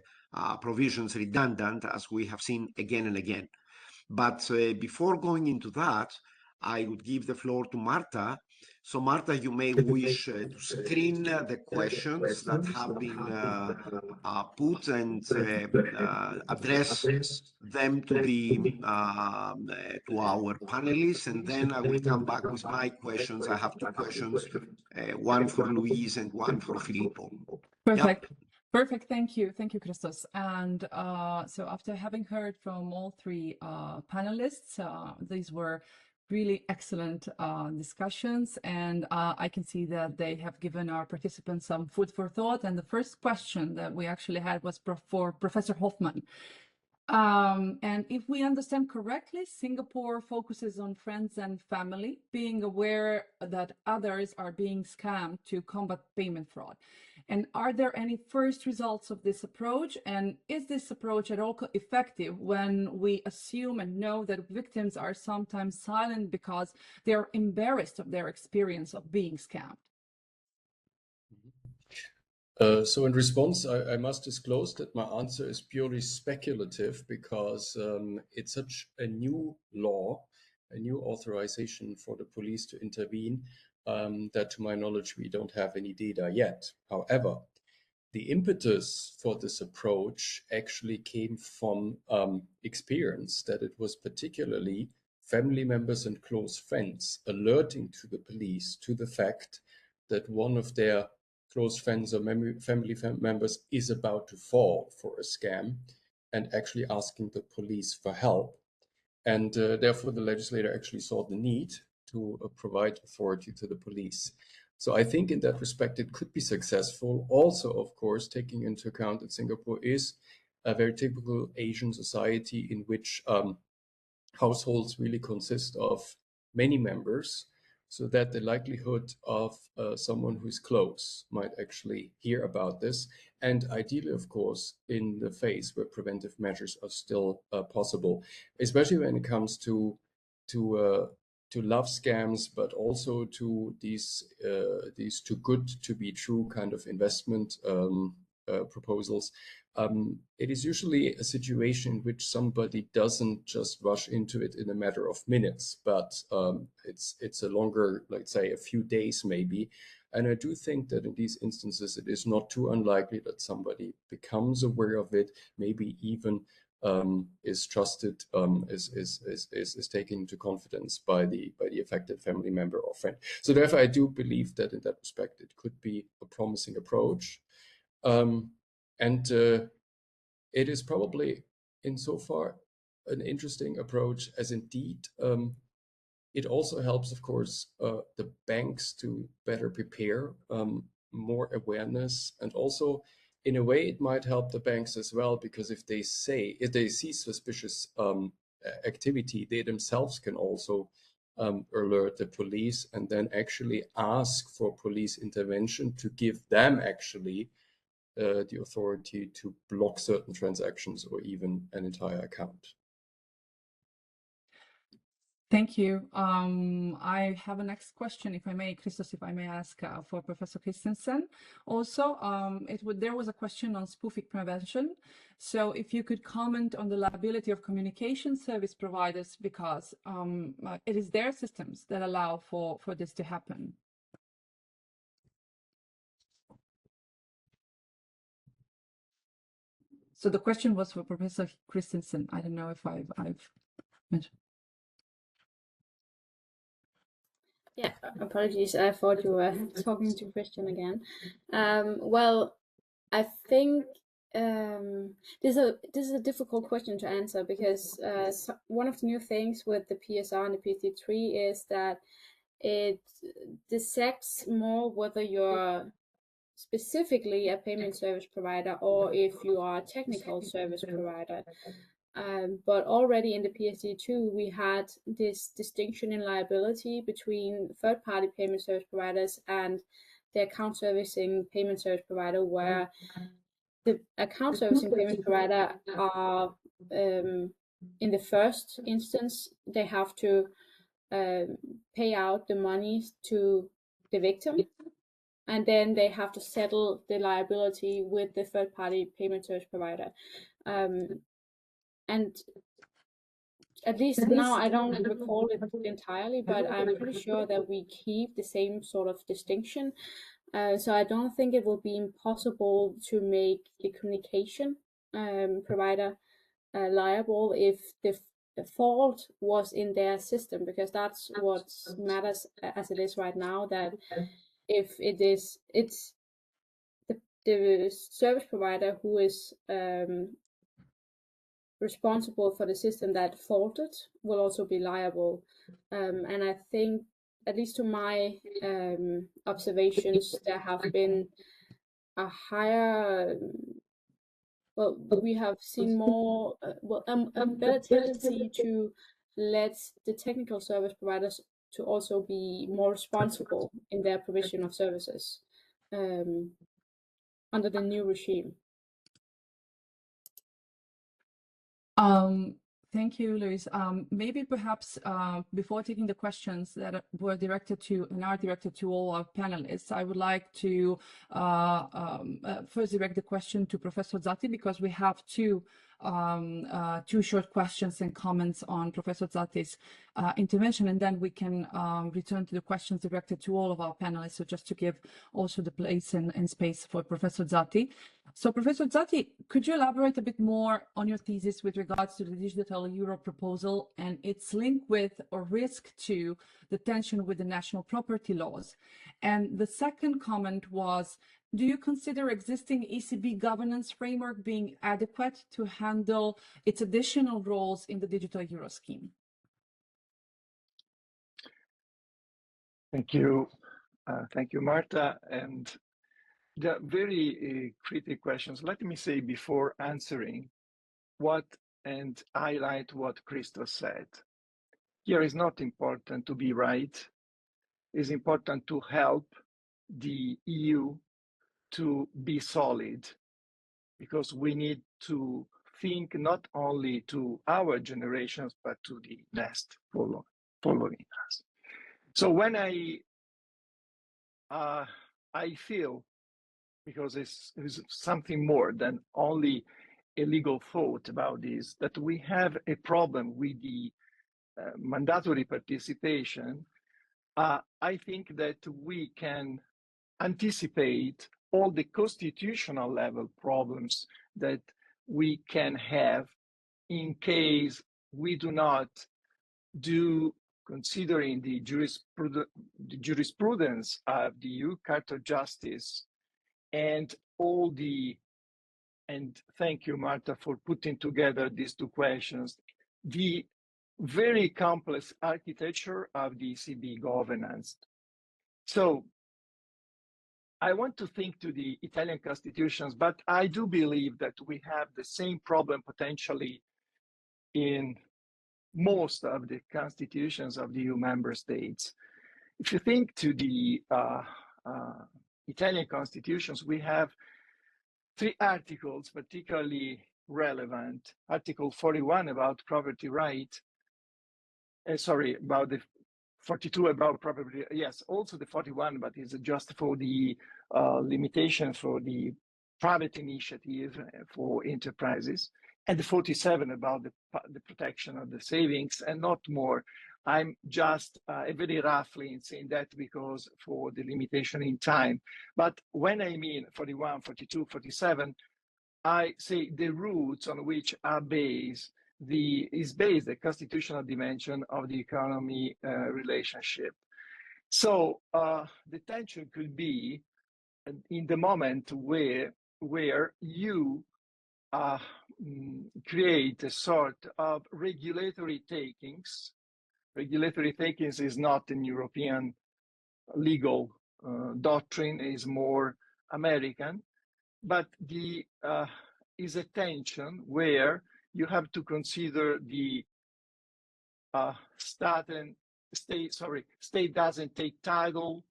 provisions redundant, as we have seen again and again. But before going into that, I would give the floor to Marta. So Marta, you may wish to screen the questions that have been put and address them to our panelists, and then I will come back with my questions. I have two questions, one for Louise and one for Filippo. Perfect. Yeah. Perfect. Thank you. Thank you, Christos. And so after having heard from all three panelists, these were really excellent discussions, and I can see that they have given our participants some food for thought. And the first question that we actually had was for Professor Hofmann. And if we understand correctly, Singapore focuses on friends and family, being aware that others are being scammed to combat payment fraud. And are there any first results of this approach? And is this approach at all effective when we assume and know that victims are sometimes silent because they're embarrassed of their experience of being scammed? So in response, I must disclose that my answer is purely speculative because it's such a new law, a new authorization for the police to intervene, that to my knowledge, we don't have any data yet. However, the impetus for this approach actually came from experience that it was particularly family members and close friends alerting to the police to the fact that one of their close friends or family members is about to fall for a scam, and actually asking the police for help. And therefore, the legislator actually saw the need to provide authority to the police. So I think in that respect, it could be successful. Also, of course, taking into account that Singapore is a very typical Asian society in which households really consist of many members, so that the likelihood of someone who's close might actually hear about this. And ideally, of course, in the phase where preventive measures are still possible, especially when it comes to love scams, but also to these too good to be true kind of investment proposals. It is usually a situation in which somebody doesn't just rush into it in a matter of minutes, but it's a longer, let's say, a few days maybe. And I do think that in these instances, it is not too unlikely that somebody becomes aware of it, maybe even is trusted, is taken into confidence by the affected family member or friend. So therefore, I do believe that in that respect, it could be a promising approach. And it is probably insofar an interesting approach as indeed it also helps, of course, the banks to better prepare, more awareness, and also in a way it might help the banks as well, because if they see suspicious activity, they themselves can also alert the police and then actually ask for police intervention to give them actually the authority to block certain transactions or even an entire account. Thank you. I have a next question, if I may, Christos, if I may ask for Professor Christensen. Also, there was a question on spoofing prevention. So if you could comment on the liability of communication service providers, because it is their systems that allow for this to happen. So the question was for Professor Christensen. I don't know if I've mentioned. Yeah, apologies. I thought you were talking to Christian again. Well, I think this is a difficult question to answer, because one of the new things with the PSR and the PSD3 is that it dissects more whether you're specifically a payment service provider or if you are a technical service provider. But already in the PSD2, we had this distinction in liability between third-party payment service providers and the account servicing payment service provider, where the account servicing payment provider are, in the first instance, they have to pay out the money to the victim, and then they have to settle the liability with the third-party payment service provider. And at least now, I don't recall it entirely, but I'm pretty sure that we keep the same sort of distinction. So I don't think it will be impossible to make the communication provider liable if the fault was in their system, because that's what matters as it is right now, that if it's the service provider who is responsible for the system that faulted will also be liable. And I think, at least to my observations, there have been a higher, well, we have seen more, a better tendency to let the technical service providers to also be more responsible in their provision of services under the new regime. Thank you, Louise. Maybe perhaps before taking the questions that were directed to and are directed to all our panelists, I would like to first direct the question to Professor Zatti, because we have two short questions and comments on Professor Zatti's intervention, and then we can return to the questions directed to all of our panelists. So just to give also the place and space for Professor Zatti. So Professor Zatti, could you elaborate a bit more on your thesis with regards to the Digital Euro proposal and its link with or risk to the tension with the national property laws? And the second comment was, do you consider existing ECB governance framework being adequate to handle its additional roles in the Digital Euro scheme? Thank you, Marta. And the very critical questions. Let me say before answering what and highlight what Christos said. Here is not important to be right. It's important to help the EU to be solid, because we need to think not only to our generations, but to the next following us. So when I feel, because it's something more than only a legal thought about this, that we have a problem with the mandatory participation, I think that we can anticipate all the constitutional level problems that we can have in case we do not do, considering the jurisprudence of the EU Court of Justice and all the, and thank you, Marta, for putting together these two questions, the very complex architecture of the ECB governance. So I want to think to the Italian constitutions, but I do believe that we have the same problem potentially in most of the constitutions of the EU member states. If you think to the Italian constitutions, we have 3 articles particularly relevant. Article 41 about property right, about the 42 about property, yes, also the 41, but it's just for the limitation for the private initiative for enterprises, and the 47 about the protection of the savings, and not more. I'm just very roughly saying that because for the limitation in time. But when I mean 41, 42, 47, I say the roots on which are based is based the constitutional dimension of the economy relationship. So the tension could be in the moment where you create a sort of regulatory takings. Regulatory takings is not an European legal doctrine, is more American, but the is a tension where you have to consider the state doesn't take title,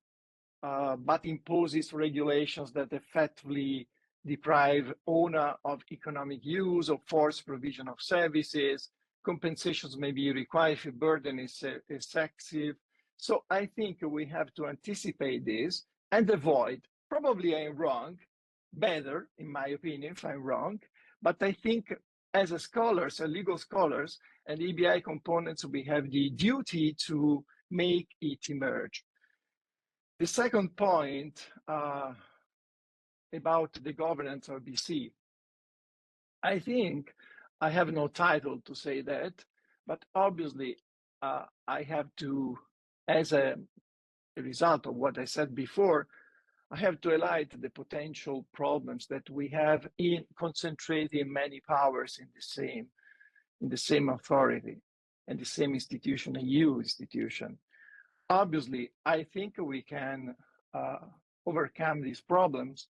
but imposes regulations that effectively deprive owner of economic use or forced provision of services. Compensations may be required if a burden is excessive. So I think we have to anticipate this and avoid, probably I'm wrong, better in my opinion if I'm wrong, but I think as a scholars, as legal scholars and EBI components, we have the duty to make it emerge. The second point about the governance of BC, I think I have no title to say that, but obviously I have to, as a result of what I said before, I have to highlight the potential problems that we have in concentrating many powers in the same authority and the same institution, a EU institution. Obviously, I think we can overcome these problems.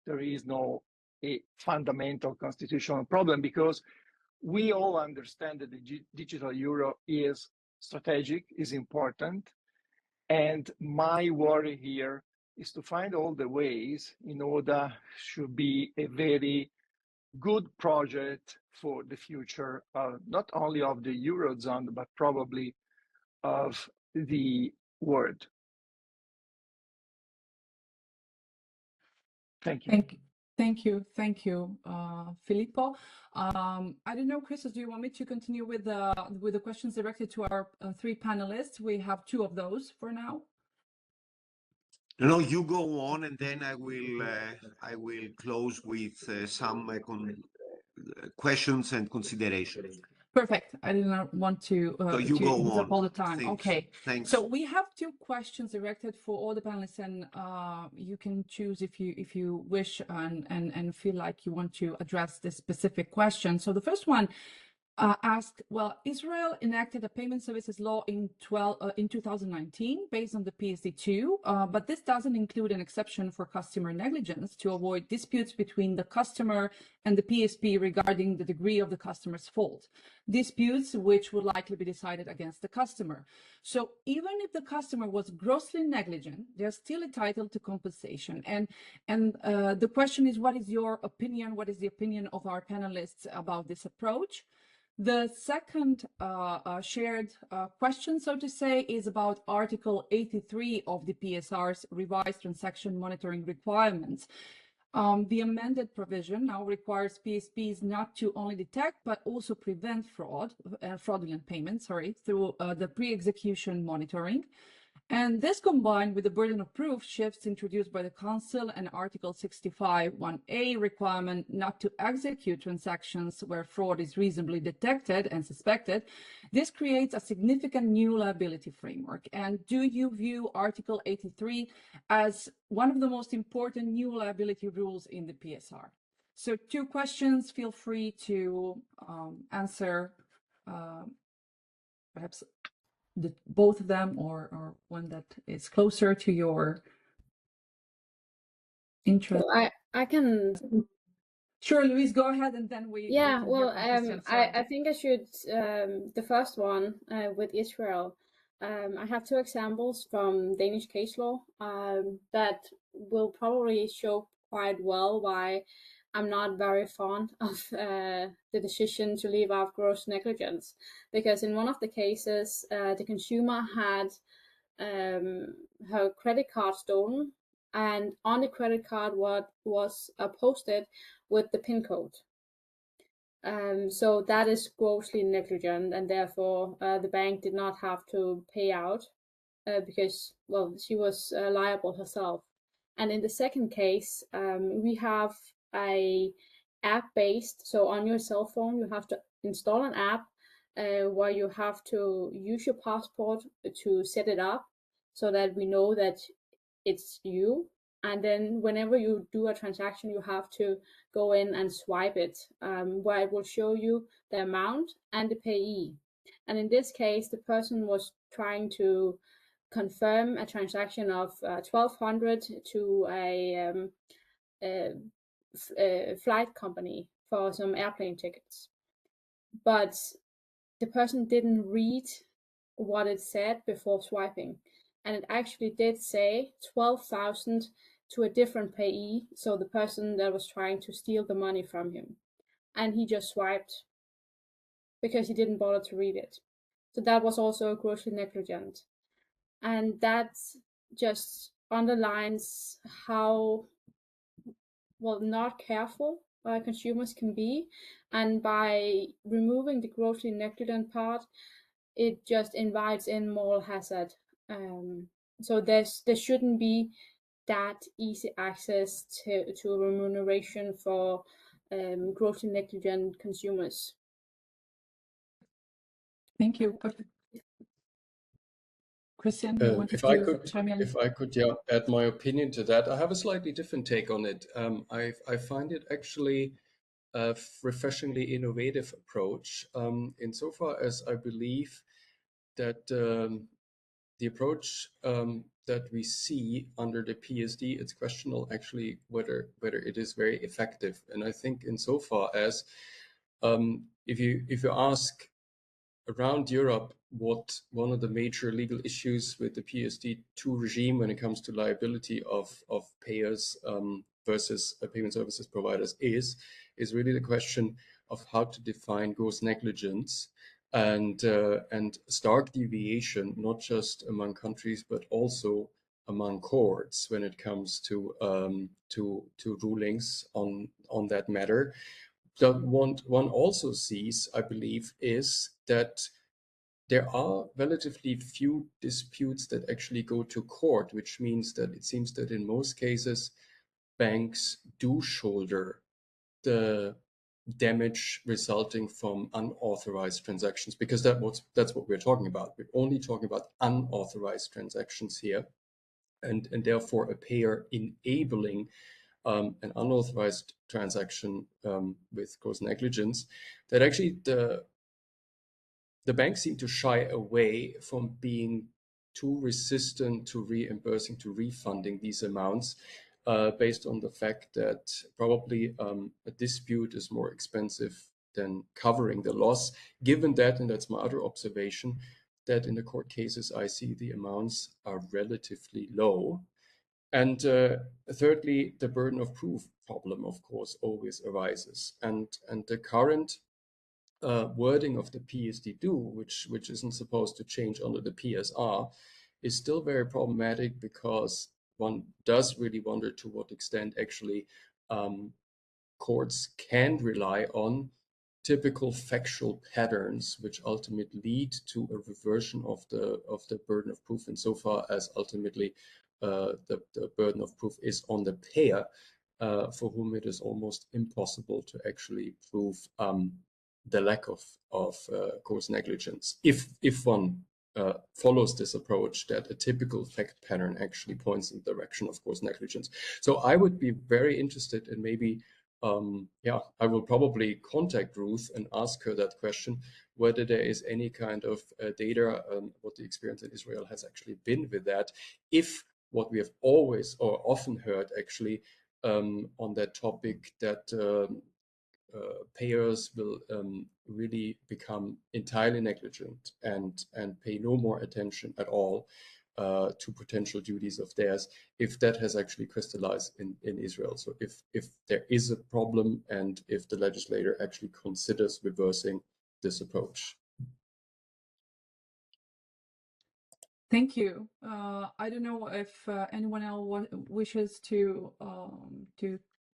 There is no a fundamental constitutional problem because we all understand that the digital euro is strategic, is important. And my worry here is to find all the ways in order to be a very good project for the future, not only of the Eurozone, but probably of the world. Thank you. Thank you, Filippo. I don't know, Christos, do you want me to continue with the questions directed to our 3 panelists? We have 2 of those for now. No, you go on, and then I will close with some questions and considerations. Perfect. I did not want to you go use up all the time. Thanks. Okay. Thanks. So we have 2 questions directed for all the panelists, and you can choose if you wish and feel like you want to address this specific question. So the first one asked, well, Israel enacted a payment services law in 2019 based on the PSD2, but this doesn't include an exception for customer negligence to avoid disputes between the customer and the PSP regarding the degree of the customer's fault, disputes which would likely be decided against the customer. So even if the customer was grossly negligent, they're still entitled to compensation. And the question is, what is your opinion? What is the opinion of our panelists about this approach? The second shared question, so to say, is about Article 83 of the PSR's revised transaction monitoring requirements. The amended provision now requires PSPs not to only detect, but also prevent fraudulent payments, through the pre-execution monitoring. And this, combined with the burden of proof shifts introduced by the Council and Article 65(1)(a) requirement not to execute transactions where fraud is reasonably detected and suspected, this creates a significant new liability framework. And do you view Article 83 as one of the most important new liability rules in the PSR? So 2 questions, feel free to answer perhaps both of them, or one that is closer to your interest. So I can. Sure, Louise, go ahead, and then we. Yeah, well, I think I should. The first one with Israel. I have 2 examples from Danish case law that will probably show quite well why I'm not very fond of the decision to leave out gross negligence, because in one of the cases, the consumer had her credit card stolen, and on the credit card what was posted with the PIN code. So that is grossly negligent, and therefore the bank did not have to pay out because, well, she was liable herself. And in the second case, we have a app-based, so on your cell phone you have to install an app where you have to use your passport to set it up so that we know that it's you. And then whenever you do a transaction, you have to go in and swipe it, where it will show you the amount and the payee. And in this case, the person was trying to confirm a transaction of 1,200 to a flight company for some airplane tickets. But the person didn't read what it said before swiping. And it actually did say 12,000 to a different payee, so the person that was trying to steal the money from him. And he just swiped because he didn't bother to read it. So that was also grossly negligent. And that just underlines how, well, not careful consumers can be. And by removing the grossly negligent part, it just invites in moral hazard. So there shouldn't be that easy access to remuneration for grossly negligent consumers. Thank you. Christian, if I could, yeah, add my opinion to that. I have a slightly different take on it. I find it actually a refreshingly innovative approach, insofar as I believe that the approach that we see under the PSD, it's questionable actually whether it is very effective. And I think insofar as if you ask around Europe what one of the major legal issues with the PSD2 regime when it comes to liability of payers versus payment services providers is really the question of how to define gross negligence and stark deviation, not just among countries but also among courts when it comes to rulings on that matter. What one also sees, I believe, is that there are relatively few disputes that actually go to court, which means that it seems that in most cases, banks do shoulder the damage resulting from unauthorized transactions, because that's what we're talking about. We're only talking about unauthorized transactions here, and therefore a payer enabling an unauthorized transaction with gross negligence, that actually the the banks seem to shy away from being too resistant to reimbursing, to refunding these amounts, based on the fact that probably a dispute is more expensive than covering the loss, given that, and that's my other observation, that in the court cases I see the amounts are relatively low. And thirdly, the burden of proof problem, of course, always arises. And the current wording of the PSD2, which isn't supposed to change under the PSR, is still very problematic, because one does really wonder to what extent actually courts can rely on typical factual patterns, which ultimately lead to a reversion of the burden of proof, insofar as ultimately the burden of proof is on the payer, for whom it is almost impossible to actually prove the lack of course negligence, if one follows this approach, that a typical fact pattern actually points in the direction of course negligence. So I would be very interested in maybe, I will probably contact Ruth and ask her that question, whether there is any kind of data, what the experience in Israel has actually been with that, if what we have always or often heard actually on that topic, that payers will really become entirely negligent and pay no more attention at all to potential duties of theirs, if that has actually crystallized in Israel. So if there is a problem, and if the legislator actually considers reversing this approach. Thank you. I don't know if anyone else wishes to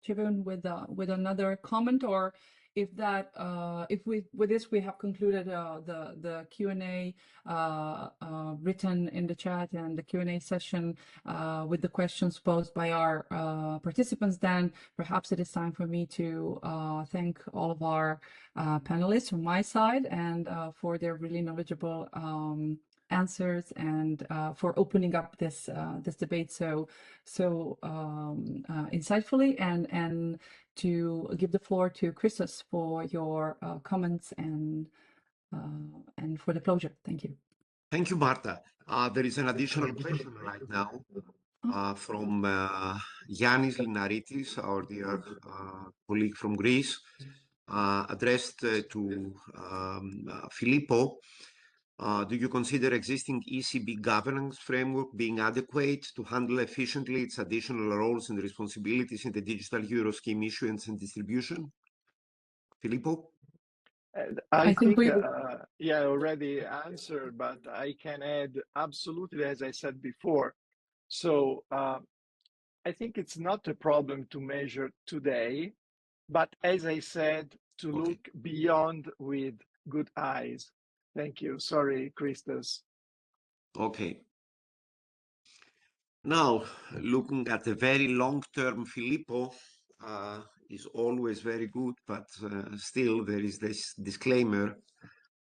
chip in with another comment, or if that if we with this we have concluded the Q&A written in the chat and the Q&A session with the questions posed by our participants, then perhaps it is time for me to thank all of our panelists from my side, and for their really knowledgeable answers, and for opening up this this debate so insightfully, and to give the floor to Christos for your comments and for the closure. Thank you. Thank you, Marta. There is an additional question right now from Yannis Linaritis, our dear colleague from Greece, addressed to Filippo. Do you consider existing ECB governance framework being adequate to handle efficiently its additional roles and responsibilities in the digital euro scheme issuance and distribution? Filippo? I think yeah, already answered, but I can add absolutely, as I said before. So I think it's not a problem to measure today, but as I said, to look beyond with good eyes. Thank you. Sorry, Christos. Okay. Now, looking at the very long term, Filippo is always very good, but still there is this disclaimer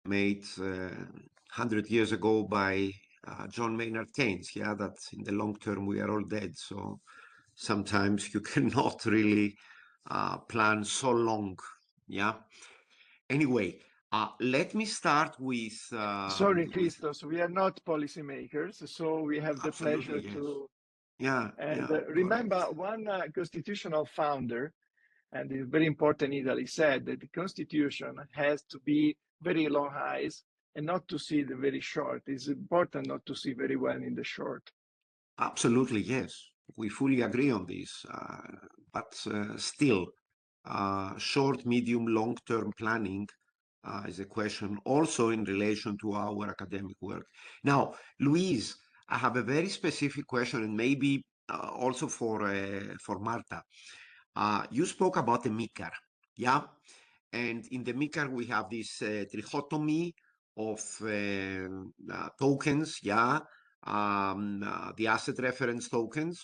made 100 years ago by John Maynard Keynes, yeah, that in the long term we are all dead. So sometimes you cannot really plan so long, yeah. Anyway, let me start with... Sorry, Christos, we are not policymakers, so we have the pleasure yes. to... Yeah. And remember, one constitutional founder, and it's very important in Italy, said that the constitution has to be very long eyes and not to see the very short. It's important not to see very well in the short. Absolutely, yes. We fully agree on this. But still, short, medium, long-term planning is a question also in relation to our academic work. Now, Louise, I have a very specific question, and maybe also for Marta. You spoke about the MICAR, yeah? And in the MICAR, we have this trichotomy of tokens, yeah? The asset reference tokens,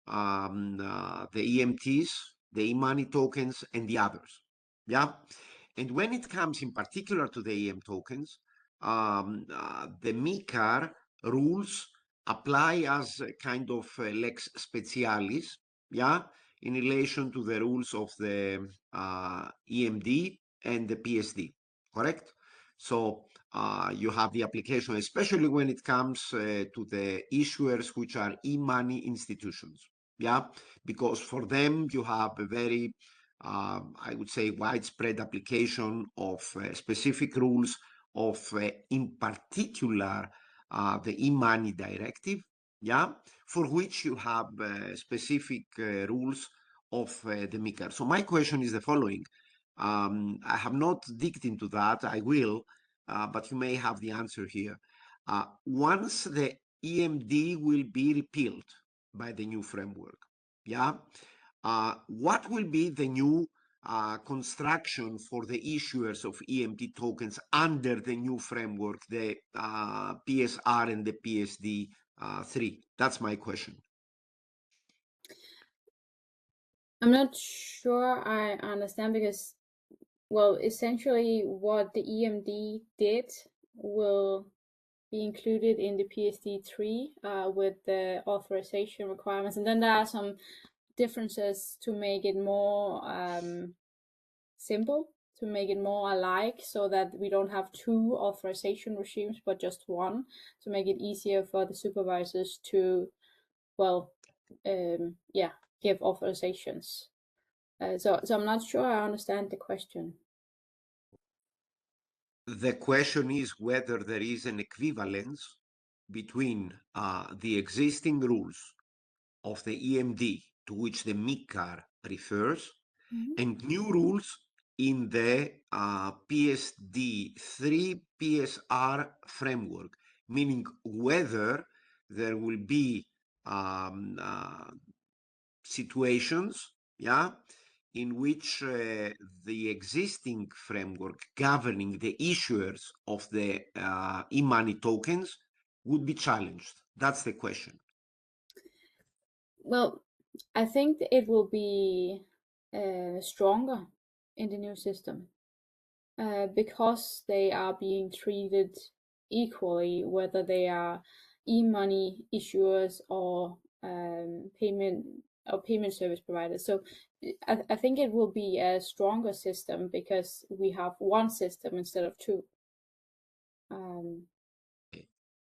the EMTs, the e-money tokens, and the others, yeah? And when it comes in particular to the EM tokens, the MICAR rules apply as a kind of lex specialis, yeah, in relation to the rules of the EMD and the PSD, correct? So you have the application, especially when it comes to the issuers which are e-money institutions. Yeah, because for them you have a very, I would say, widespread application of specific rules of, in particular, the e-money directive. Yeah, for which you have specific rules of the MiCAR. So my question is the following. I have not digged into that. I will. But you may have the answer here. Once the EMD will be repealed by the new framework, yeah, what will be the new construction for the issuers of EMD tokens under the new framework, the PSR and the PSD3? That's my question. I'm not sure I understand because, well, essentially what the EMD did will be included in the PSD3 with the authorization requirements. And then there are some differences to make it more simple, to make it more alike, so that we don't have two authorization regimes, but just one, to make it easier for the supervisors to, well, give authorizations. So I'm not sure I understand the question. The question is whether there is an equivalence between the existing rules of the EMD to which the MiCAR refers and new rules in the PSD3 PSR framework, meaning whether there will be situations, yeah, in which the existing framework governing the issuers of the e-money tokens would be challenged. That's the question. Well, I think it will be stronger in the new system because they are being treated equally, whether they are e-money issuers or payment service providers. So I think it will be a stronger system because we have one system instead of two.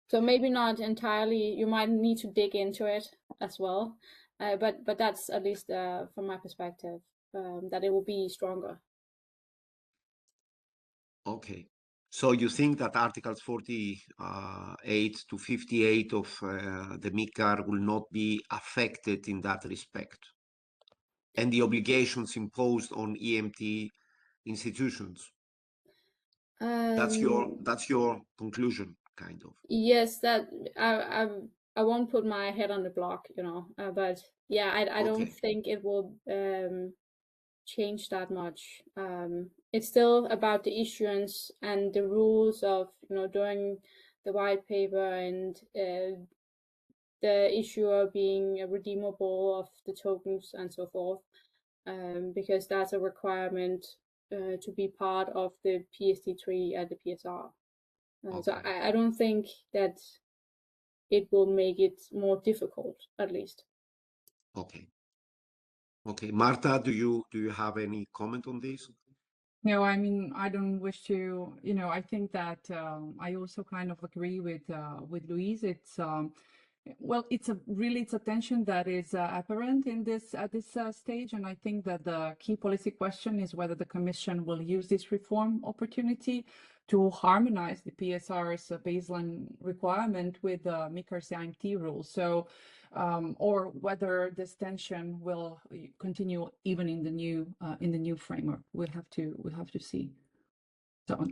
So maybe not entirely. You might need to dig into it as well, but that's at least from my perspective that it will be stronger. Okay. So you think that Articles 48 to 58 of the MiCAR will not be affected in that respect, and the obligations imposed on EMT institutions? That's your conclusion, kind of. Yes, that I won't put my head on the block, but yeah, I don't think it will change that much. It's still about the issuance and the rules of doing the white paper and the issuer being redeemable of the tokens and so forth, because that's a requirement to be part of the PSD3 and the PSR. So I don't think that it will make it more difficult, at least. Okay. Marta, do you have any comment on this? No, I mean, I don't wish to, I think that I also kind of agree with Louise. It's well, it's a tension that is apparent in this at this stage, and I think that the key policy question is whether the Commission will use this reform opportunity to harmonize the PSR's baseline requirement with the MiCAR's IMT rules. So, or whether this tension will continue even in the new framework. We'll have to see. So,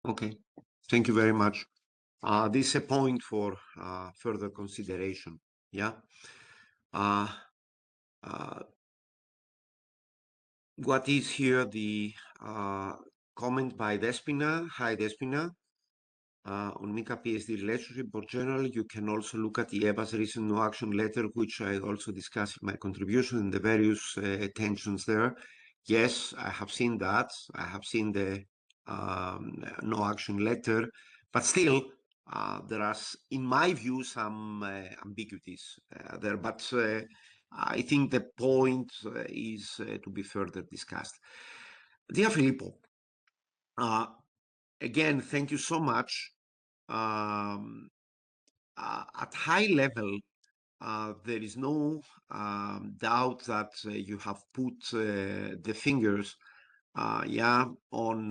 okay. Thank you very much. This is a point for further consideration. Yeah. What is here the comment by Despina? Hi, Despina. On MiCA PSD relationship, more generally, you can also look at the EBA's recent no action letter, which I also discussed in my contribution, and the various tensions there. Yes, I have seen that. I have seen the no action letter, but still, there are, in my view, some ambiguities there. But I think the point is to be further discussed. Dear Filippo, again, thank you so much. At high level, there is no doubt that you have put the fingers on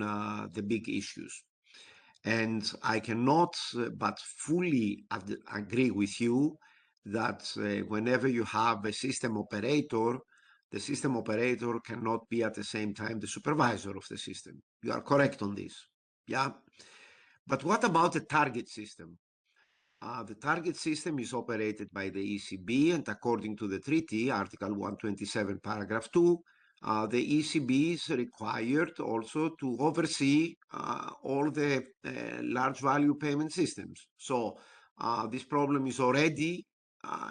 the big issues. And I cannot but fully agree with you that whenever you have a system operator, the system operator cannot be at the same time the supervisor of the system. You are correct on this. Yeah. But what about the target system? The target system is operated by the ECB, and according to the treaty, Article 127, paragraph 2, the ECB is required also to oversee all the large value payment systems. So this problem is already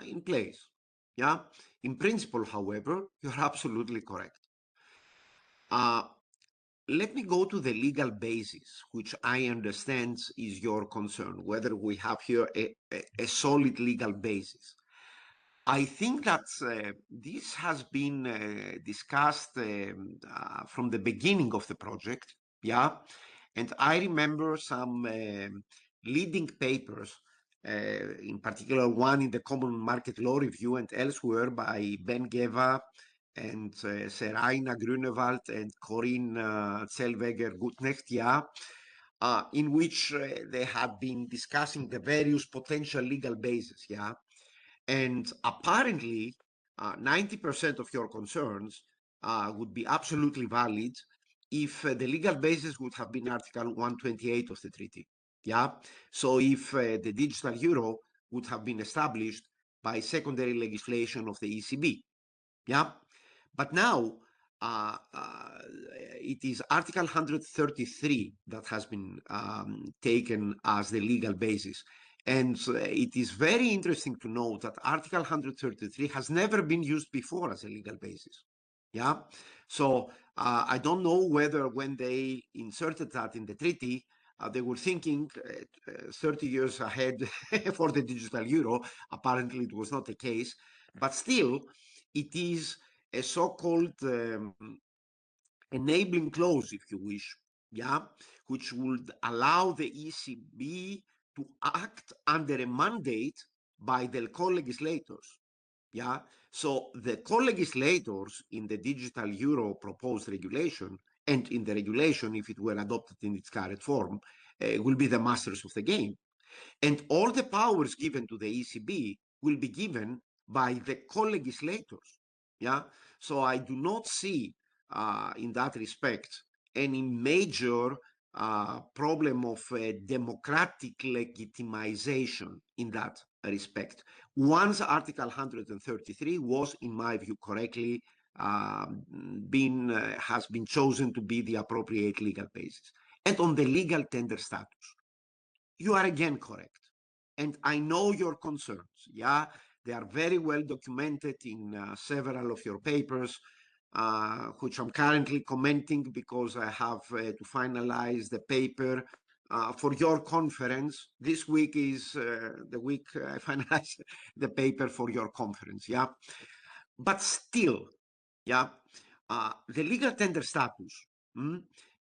in place. Yeah. In principle, however, you're absolutely correct. Let me go to the legal basis, which I understand is your concern, whether we have here a solid legal basis. I think that this has been discussed from the beginning of the project, yeah, and I remember some leading papers, in particular one in the Common Market Law Review and elsewhere by Ben Geva and Seraina Grunewald and Corinne Zellweger-Gutnecht, yeah, in which they had been discussing the various potential legal bases, yeah. And apparently, 90% of your concerns would be absolutely valid if the legal basis would have been Article 128 of the treaty. Yeah. So if the digital euro would have been established by secondary legislation of the ECB. Yeah. But now it is Article 133 that has been taken as the legal basis. And it is very interesting to note that Article 133 has never been used before as a legal basis. Yeah. So I don't know whether when they inserted that in the treaty, they were thinking 30 years ahead for the digital euro. Apparently, it was not the case. But still, it is a so-called enabling clause, if you wish, yeah, which would allow the ECB to act under a mandate by the co-legislators. Yeah, so the co-legislators in the digital euro proposed regulation and in the regulation, if it were adopted in its current form, will be the masters of the game. And all the powers given to the ECB will be given by the co-legislators. Yeah, so I do not see in that respect any major problem of democratic legitimization in that respect. Once Article 133 was, in my view, correctly has been chosen to be the appropriate legal basis. And on the legal tender status, you are again correct. And I know your concerns. Yeah, they are very well documented in several of your papers, which I'm currently commenting because I have to finalize the paper for your conference. This week is the week I finalize the paper for your conference. Yeah, but still, yeah, the legal tender status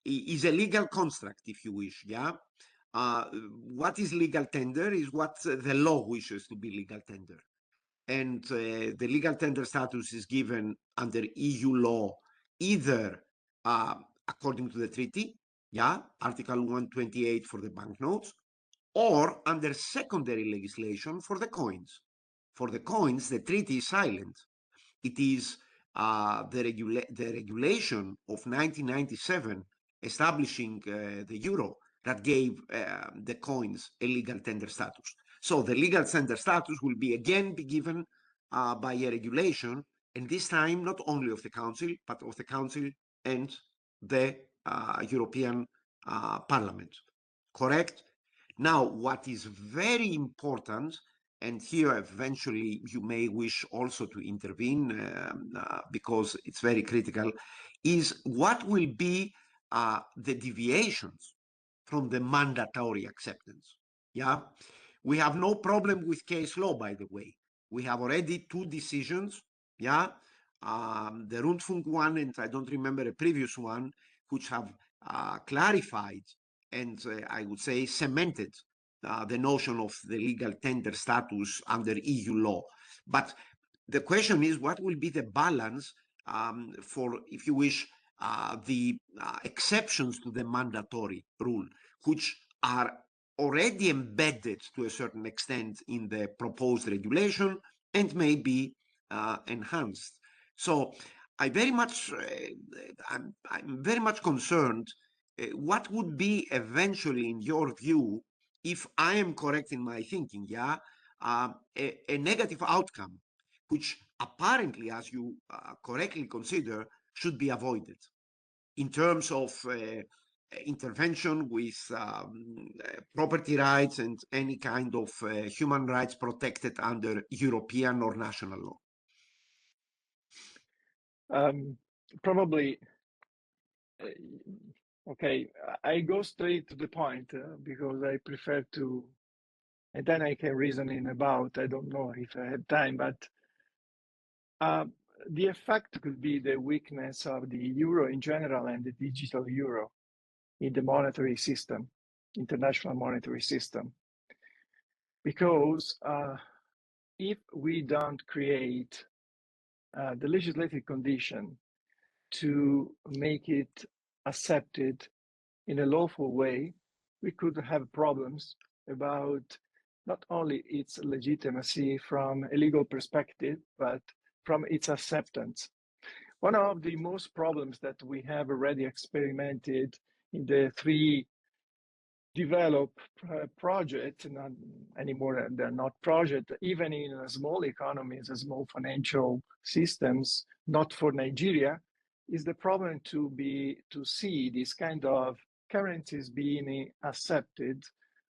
is a legal construct, if you wish. Yeah. What is legal tender is what the law wishes to be legal tender. And the legal tender status is given under EU law, either according to the treaty, yeah, Article 128 for the banknotes, or under secondary legislation for the coins. For the coins, the treaty is silent. It is the regulation of 1997 establishing the euro that gave the coins a legal tender status. So the legal tender status will be given by a regulation, and this time not only of the Council, but of the Council and the European Parliament. Correct? Now, what is very important, and here eventually you may wish also to intervene because it's very critical, is what will be the deviations from the mandatory acceptance. Yeah, we have no problem with case law, by the way. We have already two decisions. Yeah, the Rundfunk one, and I don't remember a previous one, which have clarified and I would say cemented the notion of the legal tender status under EU law. But the question is, what will be the balance for, if you wish, the exceptions to the mandatory rule, which are already embedded to a certain extent in the proposed regulation and may be enhanced. So I'm very much concerned what would be eventually, in your view, if I am correct in my thinking, a negative outcome, which apparently, as you correctly consider, should be avoided in terms of intervention with property rights and any kind of human rights protected under European or national law? Probably, okay, I go straight to the point because I prefer to, and then I can reason in about, I don't know if I have time, but the effect could be the weakness of the euro in general and the digital euro in the monetary system, international monetary system. Because if we don't create the legislative condition to make it accepted in a lawful way, we could have problems about not only its legitimacy from a legal perspective, but from its acceptance. One of the most problems that we have already experimented in the three developed projects, not anymore, they're not projects, even in small economies, small financial systems, not for Nigeria, is the problem to see these kind of currencies being accepted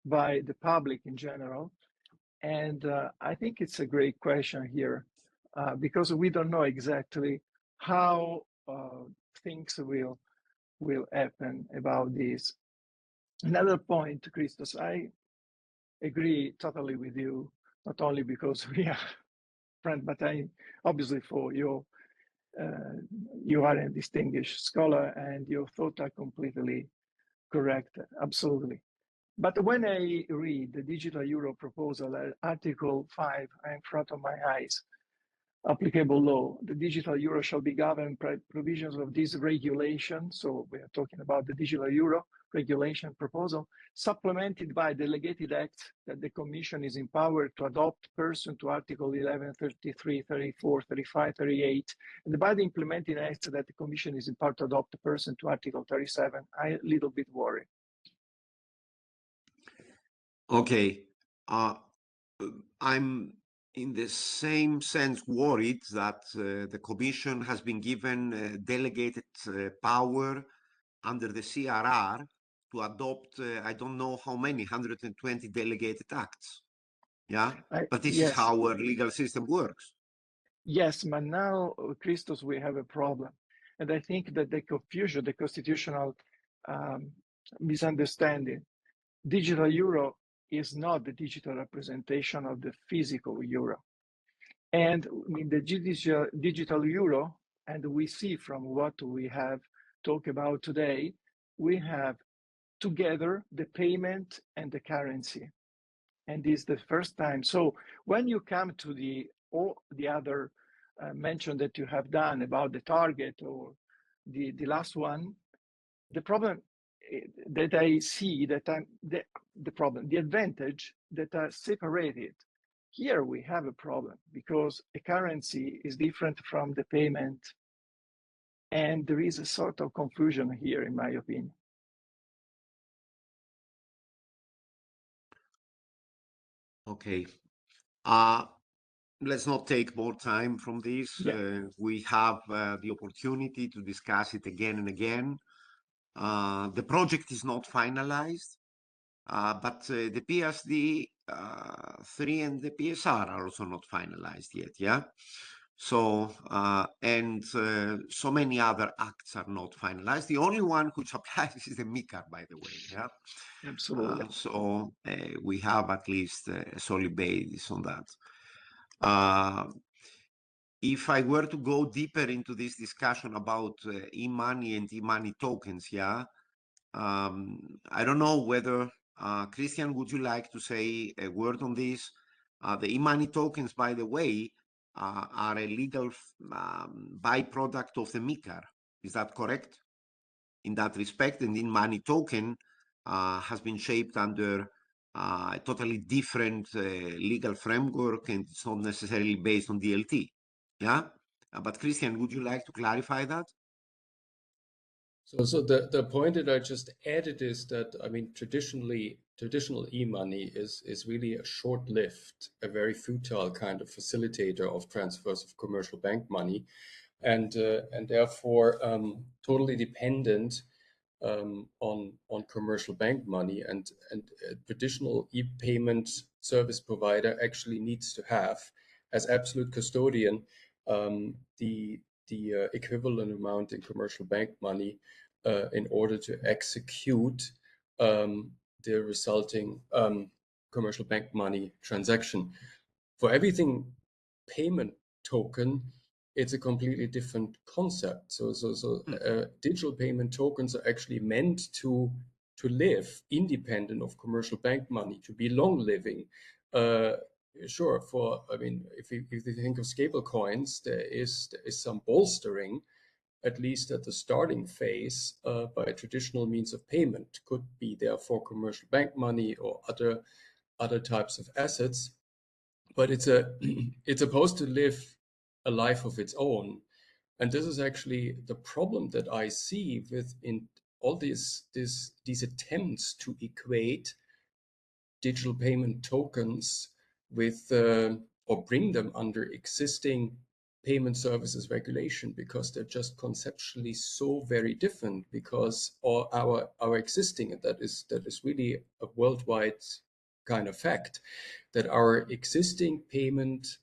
by the public in general. And I think it's a great question here because we don't know exactly how things will happen about this. Another point, Christos, I agree totally with you, not only because we are friends, but obviously for you are a distinguished scholar and your thoughts are completely correct, absolutely. But when I read the Digital Euro proposal, Article 5 in front of my eyes, applicable law, the Digital Euro shall be governed by provisions of this regulation. So we are talking about the Digital Euro regulation proposal, supplemented by delegated acts that the Commission is empowered to adopt pursuant to Article 11, 33, 34, 35, 38, and by the implementing acts that the Commission is empowered to adopt pursuant to Article 37. I'm a little bit worried. Okay, I'm in the same sense worried that the Commission has been given delegated power under the CRR to adopt, I don't know how many, 120 delegated acts. Yeah, but this is how our legal system works. Yes, but now, Christos, we have a problem. And I think that the confusion, the constitutional misunderstanding, digital euro is not the digital representation of the physical euro. And in the digital euro, and we see from what we have talked about today, we have together the payment and the currency. And this is the first time. So when you come to the other mention that you have done about the target or the last one, the problem that I see that the advantage that are separated. Here we have a problem because a currency is different from the payment. And there is a sort of confusion here, in my opinion. Okay. Let's not take more time from this. We have the opportunity to discuss it again and again. The project is not finalized, but the PSD3 and the PSR are also not finalized yet, yeah? So, and so many other acts are not finalized. The only one which applies is the MiCA, by the way, yeah? Absolutely. So we have at least a solid basis on that. If I were to go deeper into this discussion about e-money and e-money tokens, yeah, I don't know whether, Christian, would you like to say a word on this? The e-money tokens, by the way, are a legal byproduct of the MiCAR. Is that correct? In that respect, and in-money token has been shaped under a totally different legal framework, and it's not necessarily based on DLT. Yeah, but Christian, would you like to clarify that? So the point that I just added is that, I mean, traditional e-money is really a short-lived, a very futile kind of facilitator of transfers of commercial bank money, and therefore totally dependent on commercial bank money, and a traditional e-payment service provider actually needs to have as absolute custodian the equivalent amount in commercial bank money in order to execute the resulting commercial bank money transaction. For everything payment token, it's a completely different concept. So digital payment tokens are actually meant to live independent of commercial bank money, to be long living. Sure, I mean, if you think of stable coins, there is some bolstering, at least at the starting phase, by traditional means of payment. Could be therefore commercial bank money or other types of assets, but it's supposed to live a life of its own. And this is actually the problem that I see with in all these attempts to equate digital payment tokens with or bring them under existing payment services regulation, because they're just conceptually so very different. Because our existing, and that is really a worldwide kind of fact, that our existing payment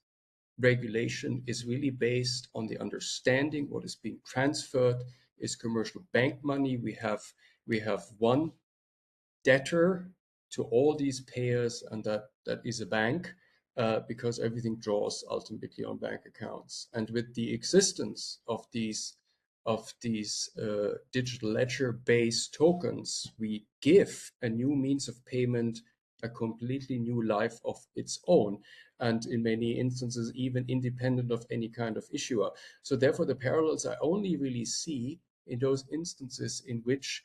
regulation is really based on the understanding what is being transferred is commercial bank money. We have one debtor to all these payers, and that is a bank, because everything draws ultimately on bank accounts. And with the existence of these digital ledger-based tokens, we give a new means of payment a completely new life of its own, and in many instances even independent of any kind of issuer. So therefore the parallels I only really see in those instances in which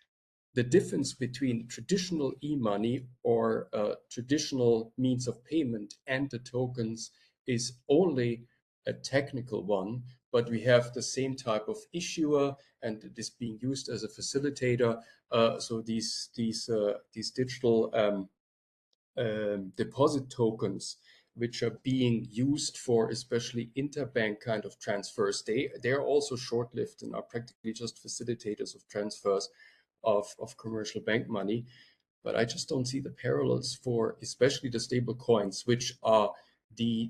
the difference between traditional e-money or traditional means of payment and the tokens is only a technical one, but we have the same type of issuer, and it is being used as a facilitator. So these digital deposit tokens, which are being used for especially interbank kind of transfers, they're also short-lived and are practically just facilitators of transfers of commercial bank money. But I just don't see the parallels for especially the stable coins, which are the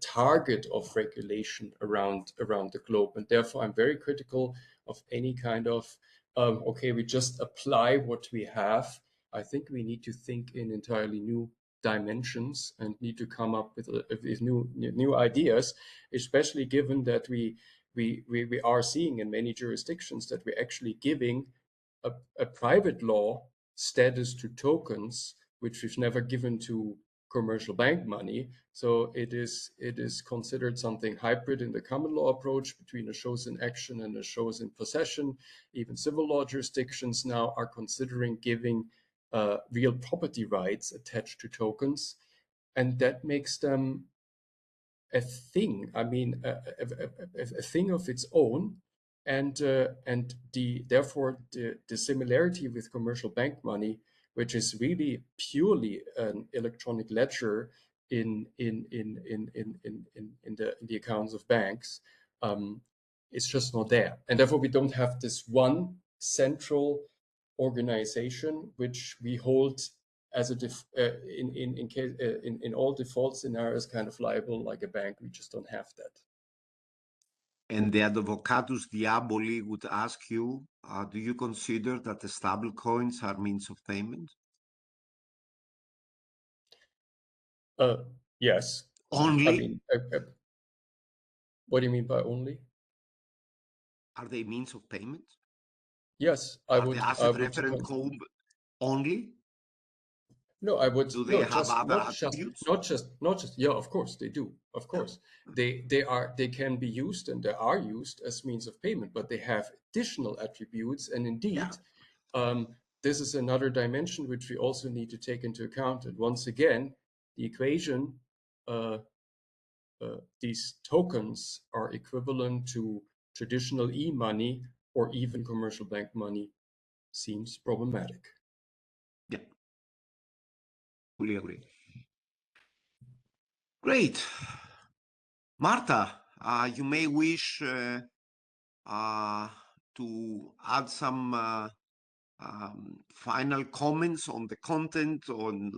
target of regulation around the globe. And therefore I'm very critical of any kind of okay, we just apply what we have. I think we need to think in entirely new dimensions and need to come up with new ideas, especially given that we are seeing in many jurisdictions that we're actually giving a private law status to tokens, which we've never given to commercial bank money. So it is considered something hybrid in the common law approach between a shows in action and a shows in possession. Even civil law jurisdictions now are considering giving real property rights attached to tokens, and that makes them a thing. I mean, a thing of its own, and therefore the similarity with commercial bank money, which is really purely an electronic ledger in the accounts of banks, it's just not there, and therefore we don't have this one central organization which we hold as a in all default scenarios kind of liable like a bank. We just don't have that. And the advocatus diaboli would ask you, do you consider that the stable coins are means of payment? Yes. Only? I mean, what do you mean by only? Are they means of payment? Yes, I would. The I asset would referent code only? No, I would. Do they No, have just other not just attributes? not just. Yeah, of course they do. Of course, they can be used and they are used as means of payment, but they have additional attributes. And indeed, this is another dimension which we also need to take into account. And once again, the equation, these tokens are equivalent to traditional e-money or even commercial bank money, seems problematic. Yeah, fully agree. Great. Marta, you may wish to add some final comments on the content, on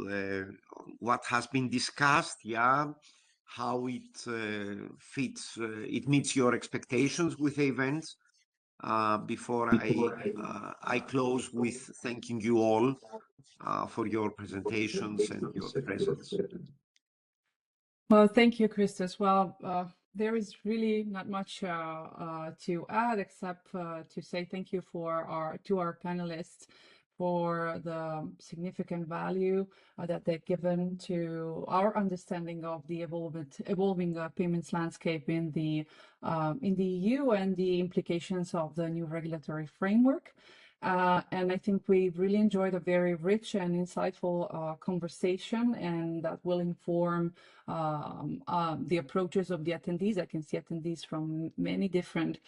what has been discussed, how it fits, it meets your expectations with the event. Before I close with thanking you all for your presentations and your presence. Well, thank you, Christos. Well, there is really not much to add except to say thank you to our panelists for the significant value that they've given to our understanding of the evolving payments landscape in the EU and the implications of the new regulatory framework. And I think we've really enjoyed a very rich and insightful conversation, and that will inform the approaches of the attendees. I can see attendees from many different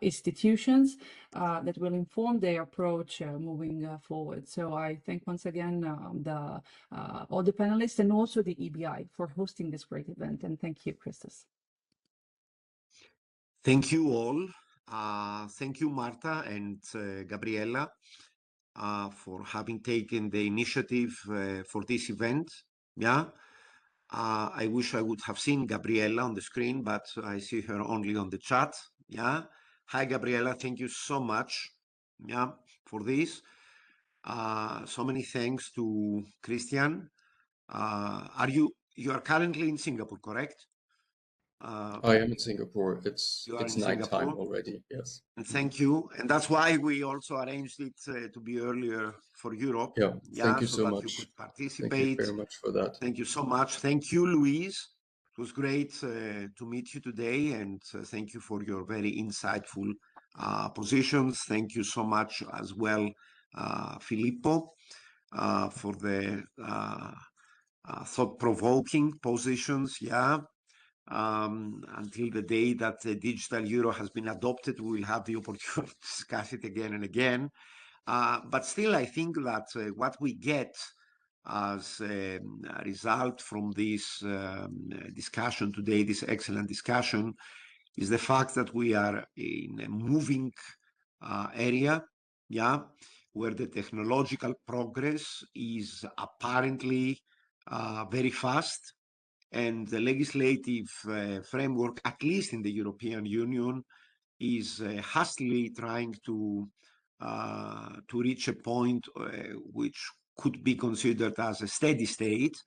institutions that will inform their approach moving forward. So I thank once again all the panelists and also the EBI for hosting this great event. And thank you, Christos. Thank you all. Thank you, Marta and Gabriella, for having taken the initiative for this event. I wish I would have seen Gabriella on the screen, but I see her only on the chat. Hi, Gabriella. Thank you so much for this. So many thanks to Christian. You are currently in Singapore, correct? I am in Singapore. It's nighttime already. Yes. And thank you. And that's why we also arranged it to be earlier for Europe. Thank you so that much. You could participate. Thank you very much for that. Thank you so much. Thank you, Louise. It was great to meet you today, and thank you for your very insightful positions. Thank you so much as well, Filippo, for the thought-provoking positions. Until the day that the digital euro has been adopted, we will have the opportunity to discuss it again and again. But still, I think that what we get as a result from this discussion today, this excellent discussion, is the fact that we are in a moving area, where the technological progress is apparently very fast, and the legislative framework, at least in the European Union, is hastily trying to reach a point which could be considered as a steady state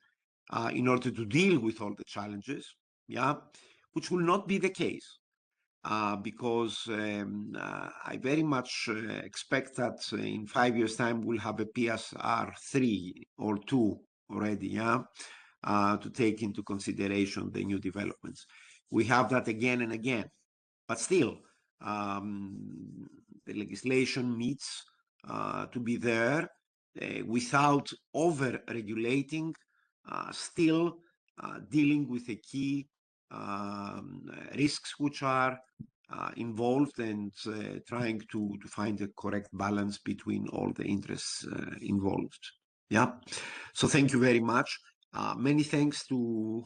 in order to deal with all the challenges, which will not be the case. Because I very much expect that in 5 years' time we'll have a PSR 3 or 2 already, to take into consideration the new developments. We have that again and again, but still, the legislation needs to be there without over-regulating, still dealing with the key risks which are involved, and trying to find the correct balance between all the interests involved. So thank you very much. Many thanks to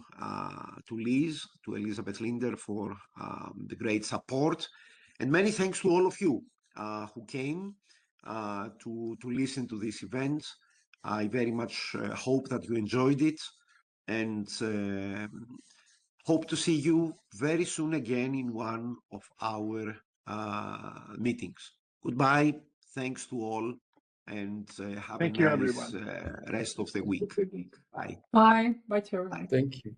Liz, to Elizabeth Linder for the great support, and many thanks to all of you who came to listen to this event. I very much hope that you enjoyed it, and hope to see you very soon again in one of our meetings. Goodbye. Thanks to all, and have a nice rest of the week. Bye. Bye. Bye to everyone. Thank you.